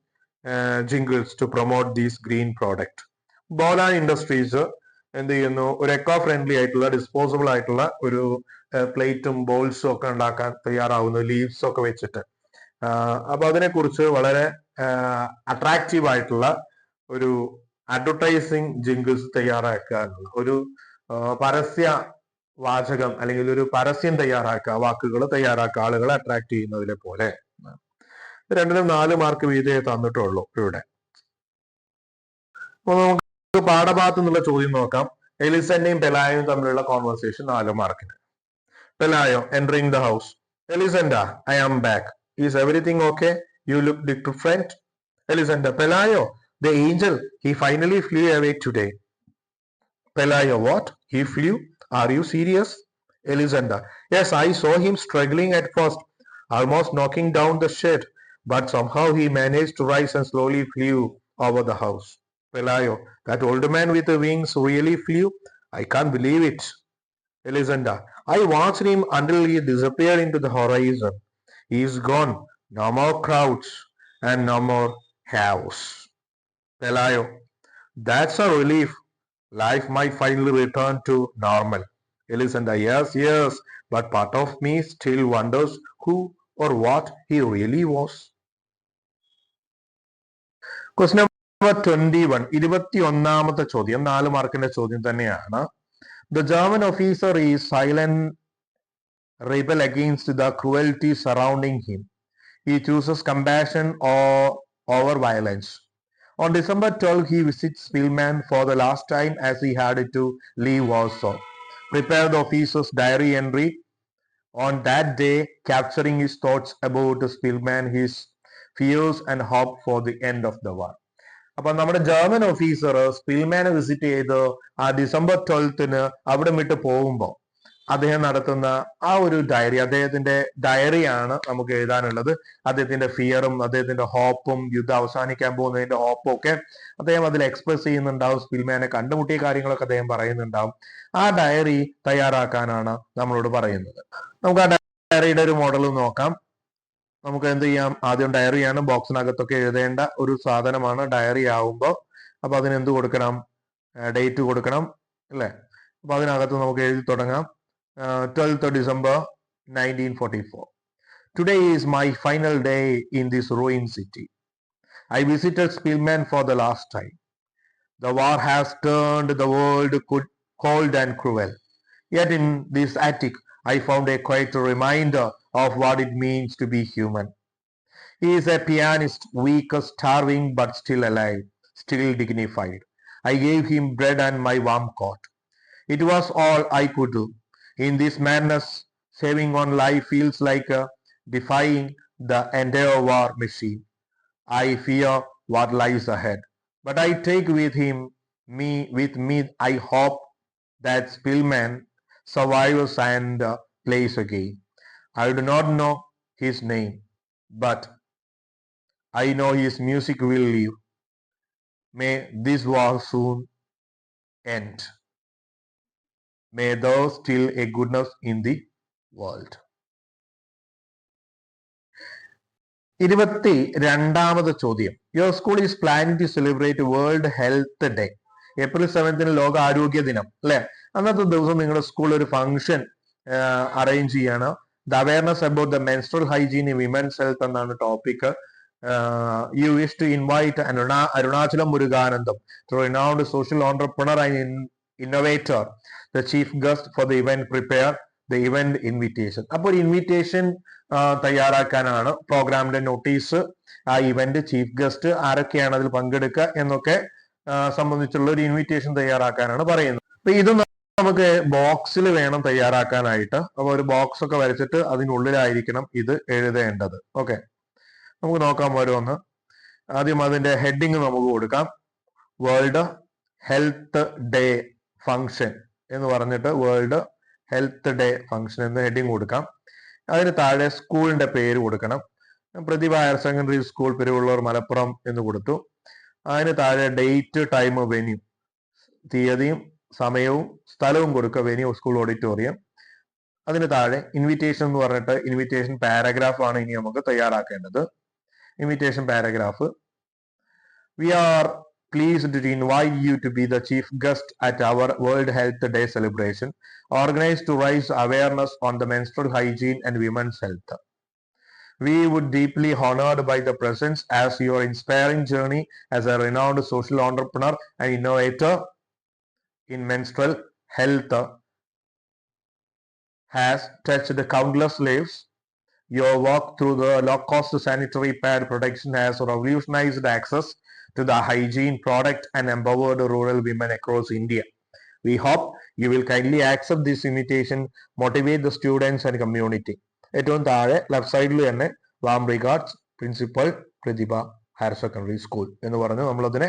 Speaker 1: jingles to promote this green product. Bolan Industries എന്ത് ചെയ്യുന്നു? ഒരു എക്കോ ഫ്രണ്ട്ലി ആയിട്ടുള്ള ഡിസ്പോസിബിൾ ആയിട്ടുള്ള ഒരു പ്ലേറ്റും ബോൾസും ഒക്കെ ഉണ്ടാക്കാൻ തയ്യാറാവുന്നു, ലീവ്സ് ഒക്കെ വെച്ചിട്ട്. അപ്പൊ അതിനെക്കുറിച്ച് വളരെ അട്രാക്റ്റീവ് ആയിട്ടുള്ള ഒരു അഡ്വർടൈസിങ് ജിംഗിൾസ് തയ്യാറാക്കുക എന്നുള്ള ഒരു പരസ്യ വാചകം അല്ലെങ്കിൽ ഒരു പരസ്യം തയ്യാറാക്കുക, വാക്കുകൾ തയ്യാറാക്കുക, ആളുകളെ അട്രാക്ട് ചെയ്യുന്നതിലെ പോലെ. രണ്ടിനും 4 മാർക്ക് വീതേ തന്നിട്ടുള്ളൂ ഇവിടെ. അപ്പൊ നമുക്ക് പാഠഭാഗത്ത് നിന്നുള്ള ചോദ്യം നോക്കാം. എലിസന്റെയും പെലായോയും തമ്മിലുള്ള കോൺവെർസേഷൻ 4 മാർക്കിന്. Pelayo entering the house. Elisenda, I am back. Is everything okay? You look different. Elisenda, Pelayo, the angel, he finally flew away today. Pelayo, what? He flew? Are you serious? Elisenda. Yes, I saw him struggling at first, almost knocking down the shed, but somehow he managed to rise and slowly flew over the house. Pelayo. That old man with the wings really flew? I can't believe it. Elisenda. I watched him until he disappeared into the horizon. He is gone. No more crowds and no more house. Pelayo. That's a relief. Life might finally return to normal. Elisenda. Yes, yes, but part of me still wonders who or what he really was. Question number 21. 21ാമത്തെ ചോദ്യം 4 മാർക്കിന്റെ ചോദ്യം തന്നെയാണ്. The German officer is silent rebel against the cruelty surrounding him. He chooses compassion over violence. On December 12, he visits Spielmann for the last time as he had to leave Warsaw. Prepare the officer's diary entry on that day, capturing his thoughts about Spielmann, his fears and hope for the end of the war. അപ്പൊ നമ്മുടെ ജർമ്മൻ ഓഫീസർ സ്പിൽമാനെ വിസിറ്റ് ചെയ്ത് ആ ഡിസംബർ 12 അവിടെ വിട്ട് പോകുമ്പോൾ അദ്ദേഹം നടത്തുന്ന ആ ഒരു ഡയറി, അദ്ദേഹത്തിന്റെ ഡയറിയാണ് നമുക്ക് എഴുതാനുള്ളത്. അദ്ദേഹത്തിന്റെ ഫിയറും അദ്ദേഹത്തിന്റെ ഹോപ്പും, യുദ്ധം അവസാനിക്കാൻ പോകുന്നതിന്റെ ഹോപ്പും ഒക്കെ അദ്ദേഹം അതിൽ എക്സ്പ്രസ് ചെയ്യുന്നുണ്ടാവും. സ്പിൽമാനെ കണ്ടുമുട്ടിയ കാര്യങ്ങളൊക്കെ അദ്ദേഹം പറയുന്നുണ്ടാവും. ആ ഡയറി തയ്യാറാക്കാനാണ് നമ്മളോട് പറയുന്നത്. നമുക്ക് ആ ഡയറിയുടെ ഒരു മോഡൽ നോക്കാം. നമുക്ക് എന്ത് ചെയ്യാം? ആദ്യം ഡയറിയാണ്, ബോക്സിനകത്തൊക്കെ എഴുതേണ്ട ഒരു സാധനമാണ് ഡയറി ആവുമ്പോൾ. അപ്പൊ അതിന് എന്ത് കൊടുക്കണം? ഡേറ്റ് കൊടുക്കണം അല്ലെ? അപ്പൊ അതിനകത്ത് നമുക്ക് എഴുതി തുടങ്ങാം. 12th December 1944. Today is my final day in this ruined city. I visited Spielmann for the last time. The war has turned the world cold and cruel. Yet in this attic, I found a quiet reminder of what it means to be human. He is a pianist, weak, starving, but still alive, still dignified. I gave him bread and my warm coat. It was all I could do. In this madness, saving one life feels like defying the entire war machine. I fear what lies ahead. But I take with me, I hope that Spielmann survives and plays again. I do not know his name, but I know his music will live. May this war soon end. May there still a goodness in the world. 22ാമത് ചോദ്യം. Your school is planning to celebrate World Health Day. April 7th ലോക ആരോഗ്യ ദിനം അല്ലെ? അന്നത്തെ ദിവസം നിങ്ങളുടെ സ്കൂൾ ഒരു ഫംഗ്ഷൻ അറേഞ്ച് ചെയ്യാണ്. The awareness about the menstrual hygiene in women's health എന്നാണ് topic. You wish to invite Arunachalam Muruganandam, to renowned social entrepreneur and innovator, the chief guest for the event. Prepare the event invitation. അപ്പോൾ ഒരു ഇൻവിറ്റേഷൻ തയ്യാറാക്കാനാണ് പ്രോഗ്രാമിന്റെ നോട്ടീസ്, ആ ഇവന്റ്, ചീഫ് ഗസ്റ്റ്, ആരൊക്കെയാണ് അതിൽ പങ്കെടുക്കുക എന്നൊക്കെ സംബന്ധിച്ചുള്ള ഒരു ഇൻവിറ്റേഷൻ തയ്യാറാക്കാനാണ് പറയുന്നത്. അപ്പൊ ഇത് നമുക്ക് ബോക്സിൽ വേണം തയ്യാറാക്കാനായിട്ട്. അപ്പൊ ഒരു ബോക്സ് ഒക്കെ വരച്ചിട്ട് അതിനുള്ളിലായിരിക്കണം ഇത് എഴുതേണ്ടത്. ഓക്കെ, നമുക്ക് നോക്കാം ഓരോന്ന്. ആദ്യം അതിന്റെ ഹെഡിങ് നമുക്ക് കൊടുക്കാം. വേൾഡ് ഹെൽത്ത് ഡേ ഫംഗ്ഷൻ എന്ന് പറഞ്ഞിട്ട് വേൾഡ് ഹെൽത്ത് ഡേ ഫംഗ്ഷൻ എന്ന് ഹെഡിങ് കൊടുക്കാം. അതിന് താഴെ സ്കൂളിന്റെ പേര് കൊടുക്കണം. Prathibha higher secondary school, Peruvallur, Malappuram എന്ന് കൊടുത്തു. അതിന് താഴെ ഡേറ്റ്, ടൈം, വെന്യൂ, തീയതിയും സമയവും സ്ഥലവും കൊടുക്കുക. Venue school auditorium. അതിന് താഴെ ഇൻവിറ്റേഷൻ എന്ന് പറഞ്ഞിട്ട് ഇൻവിറ്റേഷൻ പാരഗ്രാഫ് ആണ് ഇനി നമുക്ക് തയ്യാറാക്കേണ്ടത്. Invitation paragraph. We are pleased to invite you to be the chief guest at our World Health Day celebration, organized to raise awareness on the menstrual hygiene and women's health. We would deeply honored by the presence as your inspiring journey as a renowned social entrepreneur and innovator in menstrual health has touched countless lives. Your work through the low-cost sanitary pad protection has revolutionized access to the hygiene product and empowered rural women across India. We hope you will kindly accept this invitation, motivate the students and community. ഏറ്റവും താഴെ ലെഫ്റ്റ് സൈഡിൽ തന്നെ വാം റിഗാർഡ്സ്, പ്രിൻസിപ്പൽ പ്രതിഭ ഹയർ സെക്കൻഡറി സ്കൂൾ എന്ന് പറഞ്ഞ് നമ്മളതിനെ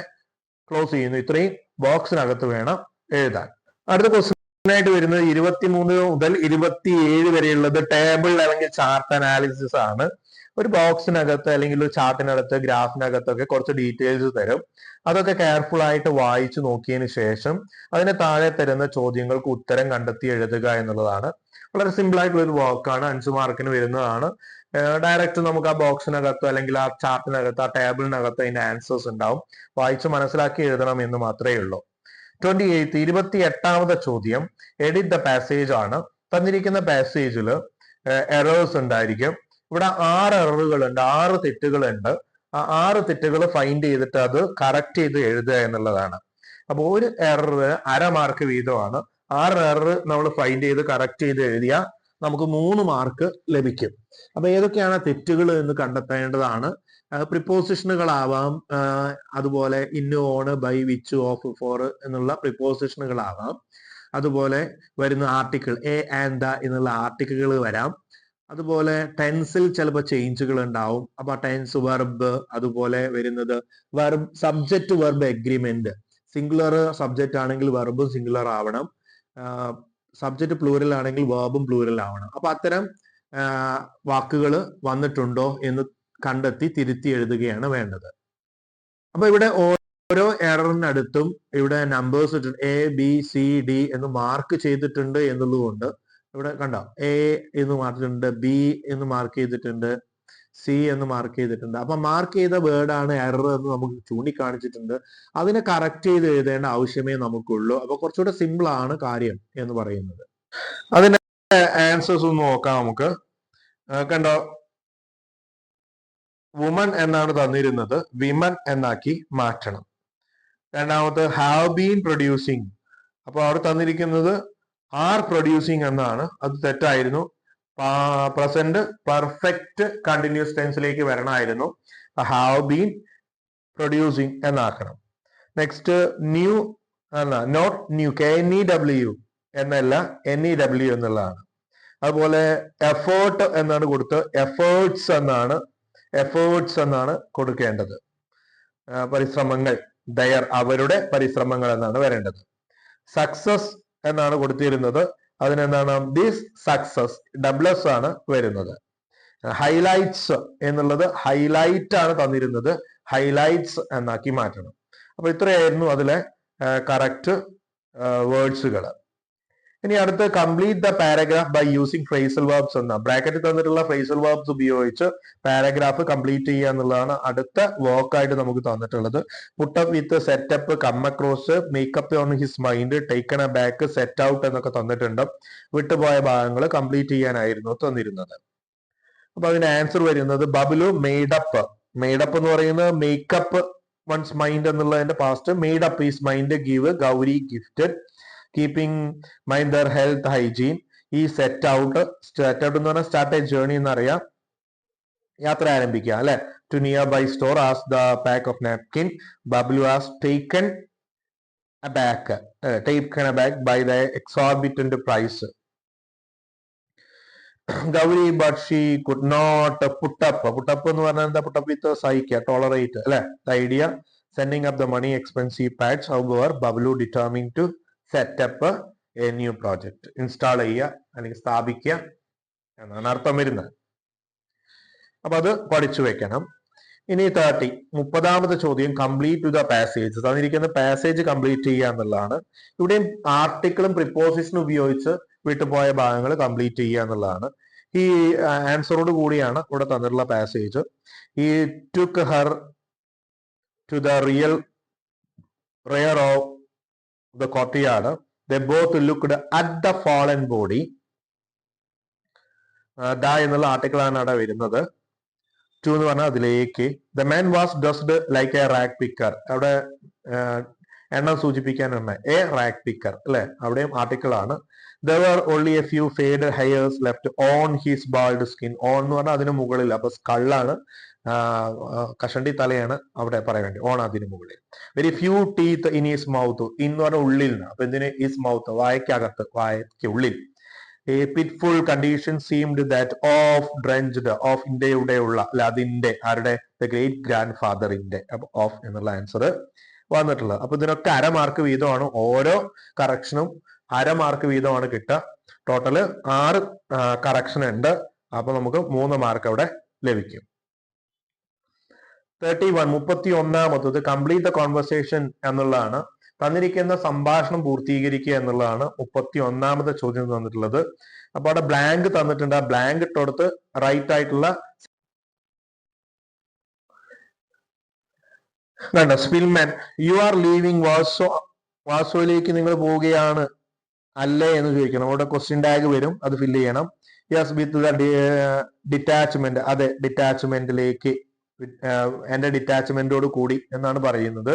Speaker 1: ക്ലോസ് ചെയ്യുന്നു. ഇത്രയും ബോക്സിനകത്ത് വേണം എഴുതാൻ. അടുത്ത ക്വസ്റ്റ്യൻ ആയിട്ട് വരുന്നത് 23 മുതൽ 27 വരെയുള്ളത് ടേബിൾ അല്ലെങ്കിൽ ചാർട്ട് അനാലിസിസ് ആണ്. ഒരു ബോക്സിനകത്ത് അല്ലെങ്കിൽ ഒരു ചാർട്ടിനകത്ത് ഗ്രാഫിനകത്തൊക്കെ കുറച്ച് ഡീറ്റെയിൽസ് തരും. അതൊക്കെ കെയർഫുൾ ആയിട്ട് വായിച്ചു നോക്കിയതിന് ശേഷം അതിന് താഴെ തരുന്ന ചോദ്യങ്ങൾക്ക് ഉത്തരം കണ്ടെത്തി എഴുതുക എന്നുള്ളതാണ്. വളരെ സിമ്പിൾ ആയിട്ടുള്ള ഒരു വർക്കാണ്, 5 മാർക്കിന് വരുന്നതാണ്. ഡയറക്റ്റ് നമുക്ക് ആ ബോക്സിനകത്തോ അല്ലെങ്കിൽ ആ ചാർട്ടിനകത്ത് ആ ടേബിളിനകത്ത് അതിന്റെ ആൻസേഴ്സ് ഉണ്ടാവും. വായിച്ച് മനസ്സിലാക്കി എഴുതണം എന്ന് മാത്രമേ ഉള്ളൂ. 28ാമത്തെ ചോദ്യം എഡിറ്റ് ദ പാസേജ് ആണ്. തന്നിരിക്കുന്ന പാസേജിൽ എറേഴ്സ് ഉണ്ടായിരിക്കും. ഇവിടെ 6 എററുകളുണ്ട്, 6 തെറ്റുകളുണ്ട്. ആ 6 തെറ്റുകൾ ഫൈൻഡ് ചെയ്തിട്ട് അത് കറക്റ്റ് ചെയ്ത് എഴുതുക എന്നുള്ളതാണ്. അപ്പോൾ ഒരു എറർ 1/2 മാർക്ക് വീതമാണ്. 6 എറർ നമ്മൾ ഫൈൻഡ് ചെയ്ത് കറക്റ്റ് ചെയ്ത് എഴുതിയാൽ നമുക്ക് 3 മാർക്ക് ലഭിക്കും. അപ്പൊ ഏതൊക്കെയാണ് തെറ്റുകൾ എന്ന് കണ്ടെത്തേണ്ടതാണ്. പ്രിപ്പോസിഷനുകളാവാം, അതുപോലെ in, on, by, which, of, for എന്നുള്ള പ്രിപ്പോസിഷനുകളാവാം. അതുപോലെ വരുന്ന ആർട്ടിക്കിൾ എ ആൻഡ് ദ എന്നുള്ള ആർട്ടിക്കിളുകൾ വരാം. അതുപോലെ ടെൻസിൽ ചിലപ്പോൾ ചേഞ്ചുകൾ ഉണ്ടാവും. അപ്പൊ ടെൻസ്, വെർബ്, അതുപോലെ വരുന്നത് verb, subject verb agreement. Singular subject ആണെങ്കിൽ വെർബും സിംഗുലർ ആവണം, സബ്ജക്റ്റ് പ്ലൂരൽ ആണെങ്കിൽ വെർബും പ്ലൂരൽ ആവണം. അപ്പൊ അത്തരം വാക്കുകൾ വന്നിട്ടുണ്ടോ എന്ന് കണ്ടെത്തി തിരുത്തി എഴുതുകയാണ് വേണ്ടത്. അപ്പൊ ഇവിടെ ഓരോ എററിനടുത്തും ഇവിടെ numbers A, B, C, D എന്ന് മാർക്ക് ചെയ്തിട്ടുണ്ട് എന്നുള്ളതുകൊണ്ട് ഇവിടെ കണ്ടോ, എ എന്ന് മാർക്ക് ചെയ്തിട്ടുണ്ട്, ബി എന്ന് മാർക്ക് ചെയ്തിട്ടുണ്ട്, സി എന്ന് മാർക്ക് ചെയ്തിട്ടുണ്ട്. അപ്പൊ മാർക്ക് ചെയ്ത വേർഡാണ് എറർ എന്ന് നമുക്ക് ചൂണ്ടിക്കാണിച്ചിട്ടുണ്ട്. അതിനെ കറക്റ്റ് ചെയ്ത് എഴുതേണ്ട ആവശ്യമേ നമുക്കുള്ളൂ. അപ്പൊ കുറച്ചുകൂടെ സിമ്പിൾ ആണ് കാര്യം എന്ന് പറയുന്നത്. അതിന്റെ ആൻസേഴ്സ് ഒന്ന് നോക്കാം നമുക്ക്. കണ്ടോ, വുമൺ എന്നാണ് തന്നിരുന്നത്, വിമൻ എന്നാക്കി മാറ്റണം. രണ്ടാമത് ഹാവ് ബീൻ പ്രൊഡ്യൂസിങ്, അപ്പൊ അവിടെ തന്നിരിക്കുന്നത് ആർ പ്രൊഡ്യൂസിങ് എന്നാണ്, അത് തെറ്റായിരുന്നു. പ്രസന്റ് പെർഫെക്റ്റ് കണ്ടിന്യൂസ് ടെൻസിലേക്ക് വരണമായിരുന്നു. ഹാവ് ബീൻ പ്രൊഡ്യൂസിങ് എന്നാക്കണം. നെക്സ്റ്റ് ന്യൂ എന്നാ, നോട്ട് ന്യൂ, KNEW എന്നല്ല NEW എന്നുള്ളതാണ്. അതുപോലെ എഫേർട്ട് എന്നാണ് കൊടുത്ത് എഫേർട്സ് എന്നാണ് കൊടുക്കേണ്ടത്. പരിശ്രമങ്ങൾ, ദയർ, അവരുടെ പരിശ്രമങ്ങൾ എന്നാണ് വരേണ്ടത്. സക്സസ് എന്നാണ് കൊടുത്തിരുന്നത്, അതിനെന്താണ് ദിസ് സക്സസ്, ഡബ്ലസ് ആണ് വരുന്നത്. ഹൈലൈറ്റ്സ് എന്നുള്ളത് ഹൈലൈറ്റ് ആണ് തന്നിരുന്നത്, ഹൈലൈറ്റ്സ് എന്നാക്കി മാറ്റണം. അപ്പൊ ഇത്രയായിരുന്നു അതിലെ കറക്റ്റ് വേർഡ്സുകൾ. ഇനി അടുത്ത് complete the paragraph by using phrasal verbs എന്ന ബ്രാക്കറ്റിൽ തന്നിട്ടുള്ള ഫ്രേസൽ വേർബ്സ് ഉപയോഗിച്ച് പാരഗ്രാഫ് കംപ്ലീറ്റ് ചെയ്യുക എന്നുള്ളതാണ് അടുത്ത വർക്കായിട്ട് നമുക്ക് തന്നിട്ടുള്ളത്. Put up with, set up, come across, make up on his mind, taken A back, set out എന്നൊക്കെ തന്നിട്ടുണ്ട്. വിട്ടുപോയ ഭാഗങ്ങൾ കംപ്ലീറ്റ് ചെയ്യാനായിരുന്നു തന്നിരുന്നത്. അപ്പൊ അതിന്റെ ആൻസർ വരുന്നത് ബബ്ലു മെയ്ഡപ്പ്. മെയ്ഡപ്പ് എന്ന് പറയുന്നത് മേക്കപ്പ് വൺസ് മൈൻഡ് എന്നുള്ളതിന്റെ past. Made up is mind. Give, Gauri gifted. Keeping mind their health, hygiene. ഈ സെറ്റ് ഔട്ട് എന്ന് പറഞ്ഞാൽ സ്റ്റാർട്ട് എ ജേർണി എന്നറിയാം, യാത്ര ആരംഭിക്കുക അല്ലെ. To nearby store, as the pack of napkin. Bablu has taken A back by the exorbitant price. Gauri but she could not put up. Put up എന്ന് പറഞ്ഞാൽ എന്താ? പുട്ടപ്പ് വിത്ത് സഹിക്കുക, ടോളറേറ്റ് അല്ലെ. The idea sending up the money expensive pads. However Bablu determining to set up a new project. Install ചെയ്യുക അല്ലെങ്കിൽ സ്ഥാപിക്കുക എന്നാണ് അർത്ഥം വരുന്നത്. അപ്പൊ അത് പഠിച്ചു വെക്കണം. ഇനി 30ാമത്തെ ചോദ്യം കംപ്ലീറ്റ് ടു ദ പാസേജ്. തന്നിരിക്കുന്ന പാസേജ് കംപ്ലീറ്റ് ചെയ്യുക എന്നുള്ളതാണ്. ഇവിടെയും ആർട്ടിക്കിളും പ്രിപ്പോസിഷനും ഉപയോഗിച്ച് വിട്ടുപോയ ഭാഗങ്ങൾ കംപ്ലീറ്റ് ചെയ്യുക എന്നുള്ളതാണ്. ഈ ആൻസറോട് കൂടിയാണ് ഇവിടെ തന്നിട്ടുള്ള പാസേജ്. ഈ took her to the rear of the courtyard. They both looked at the fallen body. The എന്നുള്ള ആർട്ടിക്കിൾ ആണ് അവിടെ വരുന്നത്. ടു എന്ന് പറഞ്ഞാൽ അതിലേക്ക്. The man was dressed like A rack picker. അവിടെ എണ്ണം സൂചിപ്പിക്കാനാണ് എ റാക്ക് പിക്കർ അല്ലെ, അവിടെയും ആർട്ടിക്കിൾ ആണ്. There were only a few faded hairs left on his bald skin. On എന്ന് പറഞ്ഞാൽ അതിന് മുകളിൽ, അപ്പൊ സ്കള്ളാണ്, കഷണ്ടി തലയാണ് അവിടെ പറയാൻ വേണ്ടി. ഓൺ അതിന് മുകളിൽ. Very few teeth in his mouth. In എന്ന് പറഞ്ഞാൽ ഉള്ളിൽ നിന്ന്, അപ്പൊ എന്തിന് ഹിസ് മൗത്ത്, വായക്കകത്ത്, വായക്ക് ഉള്ളിൽ. A pitful condition seemed that of drenched, of ഇന്ത്യയുടെ ഉള്ള അല്ല അതിന്റെ ആരുടെ, ദ ഗ്രേറ്റ് ഗ്രാൻഡ് ഫാദറിന്റെ. ഓഫ് എന്നുള്ള ആൻസർ വന്നിട്ടുള്ളത്. അപ്പൊ ഇതിനൊക്കെ 1/2 മാർക്ക് വീതമാണ് ഓരോ കറക്ഷനും അര മാർക്ക് വീതമാണ് കിട്ടുക. ടോട്ടല് 6 കറക്ഷൻ ഉണ്ട്. അപ്പൊ നമുക്ക് 3 മാർക്ക് അവിടെ ലഭിക്കും. 31 കംപ്ലീറ്റ് ദ കോൺവെർസേഷൻ എന്നുള്ളതാണ്. തന്നിരിക്കുന്ന സംഭാഷണം പൂർത്തീകരിക്കുക എന്നുള്ളതാണ് 31 ചോദ്യം തന്നിട്ടുള്ളത്. അപ്പൊ അവിടെ ബ്ലാങ്ക് തന്നിട്ടുണ്ട്. ആ ബ്ലാങ്ക് ഇട്ടോടുത്ത് റൈറ്റ് ആയിട്ടുള്ള കണ്ടോ, സ്പിൽമാൻ യു ആർ ലീവിങ് വാസോ, വാസോയിലേക്ക് നിങ്ങൾ പോവുകയാണ് അല്ലേ എന്ന് ചോദിക്കണം. അവിടെ ക്വസ്റ്റ്യൻ ടാഗ് വരും, അത് ഫില്ല് ചെയ്യണം. യെസ് വിത്ത് ദ ഡിറ്റാച്ച്മെന്റ്, അതെ ഡിറ്റാച്ച്മെന്റിലേക്ക്, എന്റെ ഡിറ്റാച്ച്മെന്റോട് കൂടി എന്നാണ് പറയുന്നത്.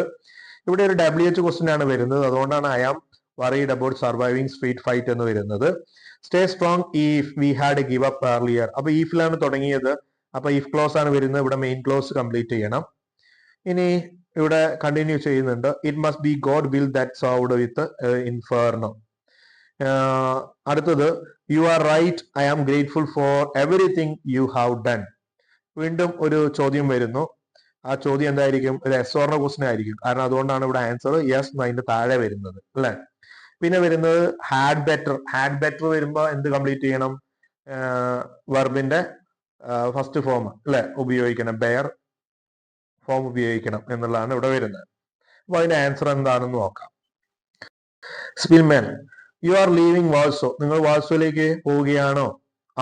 Speaker 1: ഇവിടെ ഒരു WH ക്വസ്റ്റ്യൻ ആണ് വരുന്നത്, അതുകൊണ്ടാണ് I am worried about surviving street fight എന്ന് വരുന്നത്. Stay strong if we had give up earlier. അപ്പൊ ഈഫിലാണ് തുടങ്ങിയത്, അപ്പൊ ഈഫ് ക്ലോസ് ആണ് വരുന്നത്. ഇവിടെ മെയിൻ ക്ലോസ് കംപ്ലീറ്റ് ചെയ്യണം. ഇനി ഇവിടെ കണ്ടിന്യൂ ചെയ്യുന്നുണ്ട്. It must be God will that solved with inferno. അടുത്തത് you are right, I am grateful for everything you have done. വീണ്ടും ഒരു ചോദ്യം വരുന്നു. ആ ചോദ്യം എന്തായിരിക്കും? ഒരു എസ് ക്വസ്റ്റ്യൻ ആയിരിക്കും, കാരണം അതുകൊണ്ടാണ് ഇവിടെ ആൻസർ യെസ് അതിന്റെ താഴെ വരുന്നത് അല്ലെ. പിന്നെ വരുന്നത് ഹാഡ് ബെറ്റർ. ഹാഡ് ബെറ്റർ വരുമ്പോ എന്ത് കംപ്ലീറ്റ് ചെയ്യണം? വെർബിന്റെ ഫസ്റ്റ് ഫോം അല്ലെ ഉപയോഗിക്കണം, ബെയർ ഫോം ഉപയോഗിക്കണം എന്നുള്ളതാണ് ഇവിടെ വരുന്നത്. അപ്പൊ അതിന്റെ ആൻസർ എന്താണെന്ന് നോക്കാം. Szpilman you are leaving Warsaw, നിങ്ങൾ വാൾസോയിലേക്ക് പോവുകയാണോ?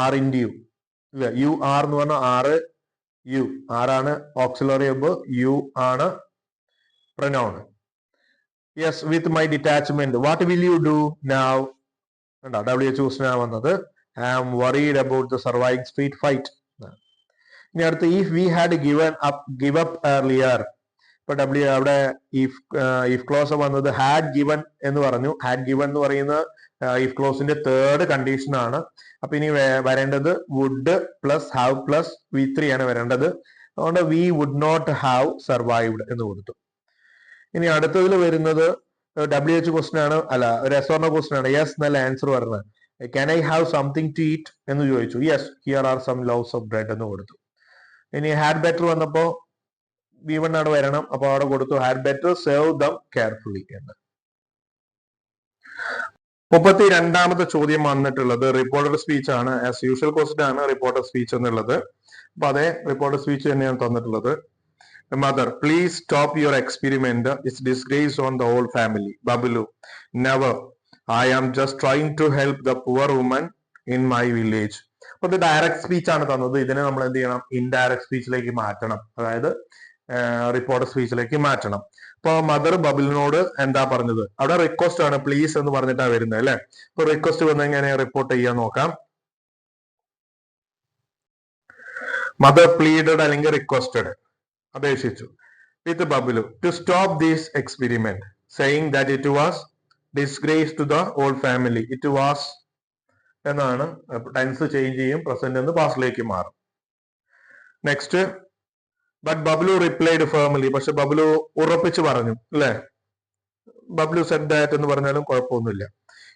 Speaker 1: Are in you, you are എന്ന് പറഞ്ഞാൽ ആറ്, യു ആരാണ് ഓക്സിലറി വെർബ്, യു ആണ് pronoun. Yes with my detachment what will you do now. WH question വന്നത്. I am worried about the surviving street fight. ഇനി അടുത്ത് if we had give up earlier. ഇപ്പൊ അവിടെ ഇഫ് ക്ലോസ് വന്നത് ഹാഡ് ഗിവൻ എന്ന് പറഞ്ഞു. ഹാഡ് ഗിവൻ എന്ന് പറയുന്ന ഇഫ് ക്ലോസിന്റെ തേർഡ് കണ്ടീഷൻ ആണ്. അപ്പൊ ഇനി വരേണ്ടത് would plus have plus V3 ആണ് വരേണ്ടത്. അതുകൊണ്ട് we would not have survived എന്ന് കൊടുത്തു. ഇനി അടുത്തതിൽ വരുന്നത് WH ക്വസ്റ്റ്യൻ ആണ്, അല്ല ഒരു എസ് ക്വസ്റ്റ്യൻ ആണ്. യെസ് നല്ല ആൻസർ പറഞ്ഞത്. Can I have something to eat എന്ന് ചോദിച്ചു. Yes here are some loaves of bread എന്ന് കൊടുത്തു. ഇനി ഹാഡ് ബെറ്റർ വന്നപ്പോ V1 ആണ് വരണം, അപ്പൊ അവിടെ കൊടുത്തു had better serve them carefully എന്ന്. 32 ചോദ്യം വന്നിട്ടുള്ളത് റിപ്പോർട്ടർ സ്പീച്ച് ആണ്. ആസ് യൂഷ്വൽ ക്വസ്റ്റ്യൻ ആണ് റിപ്പോർട്ടർ സ്പീച്ച് എന്നുള്ളത്. അപ്പൊ അതേ റിപ്പോർട്ടർ സ്പീച്ച് തന്നെയാണ് തന്നിട്ടുള്ളത്. Mother please stop your experiment, it's disgrace on the whole family. Bablu never, I am just trying to help the poor woman in my village. അപ്പൊ ഇത് ഡയറക്റ്റ് സ്പീച്ച് ആണ് തന്നത്. ഇതിനെ നമ്മൾ എന്ത് ചെയ്യണം? ഇൻഡയറക്റ്റ് സ്പീച്ചിലേക്ക് മാറ്റണം, അതായത് റിപ്പോർട്ടർ സ്പീച്ചിലേക്ക് മാറ്റണം. അപ്പൊ മദർ ബബിളിനോട് എന്താ പറഞ്ഞത്? അവിടെ റിക്വസ്റ്റ് ആണ്, പ്ലീസ് എന്ന് പറഞ്ഞിട്ടാ വരുന്നത് അല്ലെ. അപ്പൊ റിക്വസ്റ്റ് വന്ന് എങ്ങനെ റിപ്പോർട്ട് ചെയ്യാൻ നോക്കാം. മദർ പ്ലീഡഡ് അല്ലെങ്കിൽ റിക്വസ്റ്റഡ്, അപേക്ഷിച്ചു with Bablu to stop this experiment saying that it was disgrace to the whole family. It was എന്നാണ്, ടെൻസ് ചേഞ്ച് ചെയ്യും, പ്രസന്റ് എന്ന് പാസ്റ്റിലേക്ക് മാറും. Next but Bablu replied firmly. പക്ഷെ ബബ്ലു ഉറപ്പിച്ച് പറഞ്ഞു അല്ലെ. ബബ്ലു സെഡ് ദാറ്റ് എന്ന് പറഞ്ഞാലും കുഴപ്പമൊന്നുമില്ല.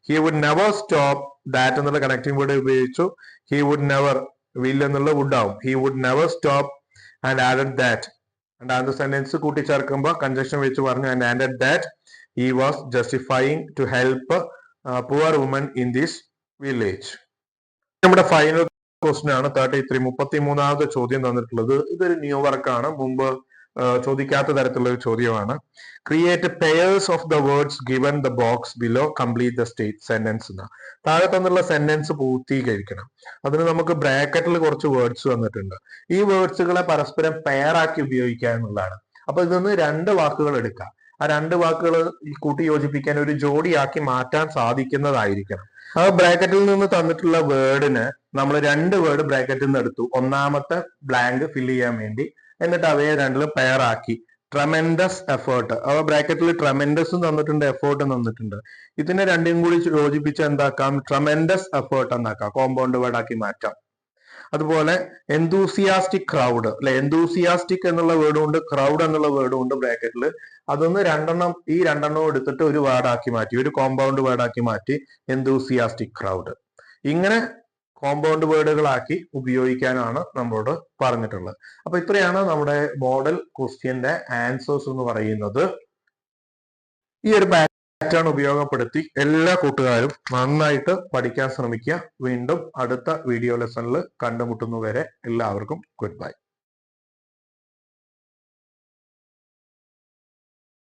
Speaker 1: He would never stop. That എന്നുള്ള കണക്ടിംഗ് വേർഡ് ഉപയോഗിച്ചു. ഹി വുഡ് നെവർ, വിൽ എന്നുള്ള വുഡ് ആവും. He would never stop and added that. രണ്ടാമത്തെ സെന്റൻസ് കൂട്ടിച്ചേർക്കുമ്പോൾ കൺജക്ഷൻ വെച്ച് പറഞ്ഞു and added that he was justifying to help poor woman in this village. നമ്മുടെ ഫൈനൽ ക്വസ്റ്റ്യൻ ആണ് 33 ചോദ്യം തന്നിട്ടുള്ളത്. ഇതൊരു ന്യൂ വർക്കാണ്, മുമ്പ് ചോദിക്കാത്ത തരത്തിലുള്ള ഒരു ചോദ്യമാണ്. Create pairs of the words given the box below, complete the state sentence എന്ന. താഴെ തന്നുള്ള സെന്റൻസ് പൂർത്തീകരിക്കണം. അതിന് നമുക്ക് ബ്രാക്കറ്റിൽ കുറച്ച് വേർഡ്സ് വന്നിട്ടുണ്ട്. ഈ വേർഡ്സുകളെ പരസ്പരം പെയർ ആക്കി ഉപയോഗിക്കുക എന്നുള്ളതാണ്. അപ്പൊ ഇതൊന്ന് 2 വാക്കുകൾ എടുക്കാം. ആ 2 വാക്കുകൾ കൂട്ടി യോജിപ്പിക്കാൻ ഒരു ജോഡിയാക്കി മാറ്റാൻ സാധിക്കുന്നതായിരിക്കണം. ആ ബ്രാക്കറ്റിൽ നിന്ന് തന്നിട്ടുള്ള വേർഡിന് നമ്മൾ 2 വേർഡ് ബ്രാക്കറ്റിൽ നിന്ന് എടുത്തു, ഒന്നാമത്തെ ബ്ലാങ്ക് ഫില്ല് ചെയ്യാൻ വേണ്ടി. എന്നിട്ട് അവയെ രണ്ടിലും പെയർ ആക്കി. ട്രമെൻഡസ് എഫേർട്ട്, അവ ബ്രാക്കറ്റിൽ ട്രമെൻഡസും തന്നിട്ടുണ്ട്, എഫേർട്ടും തന്നിട്ടുണ്ട്. ഇതിനെ രണ്ടും കൂടി യോജിപ്പിച്ച് എന്താക്കാം? ട്രമെൻഡസ് എഫേർട്ട് എന്നാക്കാം, കോമ്പൗണ്ട് വേർഡ് ആക്കി മാറ്റാം. അതുപോലെ എന്തൂസിയാസ്റ്റിക് ക്രൗഡ് അല്ലെ, എന്തൂസിയാസ്റ്റിക് എന്നുള്ള വേർഡും ഉണ്ട്, ക്രൗഡ് എന്നുള്ള വേർഡും ഉണ്ട് ബ്രാക്കറ്റിൽ. അതൊന്ന് ഈ രണ്ടെണ്ണം എടുത്തിട്ട് ഒരു വേർഡാക്കി മാറ്റി, ഒരു കോമ്പൗണ്ട് വേർഡാക്കി മാറ്റി, എന്തൂസിയാസ്റ്റിക് ക്രൗഡ്. ഇങ്ങനെ കോമ്പൗണ്ട് വേർഡുകളാക്കി ഉപയോഗിക്കാനാണ് നമ്മളോട് പറഞ്ഞിട്ടുള്ളത്. അപ്പൊ ഇത്രയാണ് നമ്മുടെ മോഡൽ ക്വസ്റ്റ്യന്റെ ആൻസേഴ്സ് എന്ന് പറയുന്നത്. ഈ ഒരു പാറ്റേൺ ഉപയോഗപ്പെടുത്തി എല്ലാ കൂട്ടുകാരും നന്നായിട്ട് പഠിക്കാൻ ശ്രമിക്കുക. വീണ്ടും അടുത്ത വീഡിയോ ലെസണിൽ കണ്ടുമുട്ടുന്നവരെ എല്ലാവർക്കും ഗുഡ് ബൈ.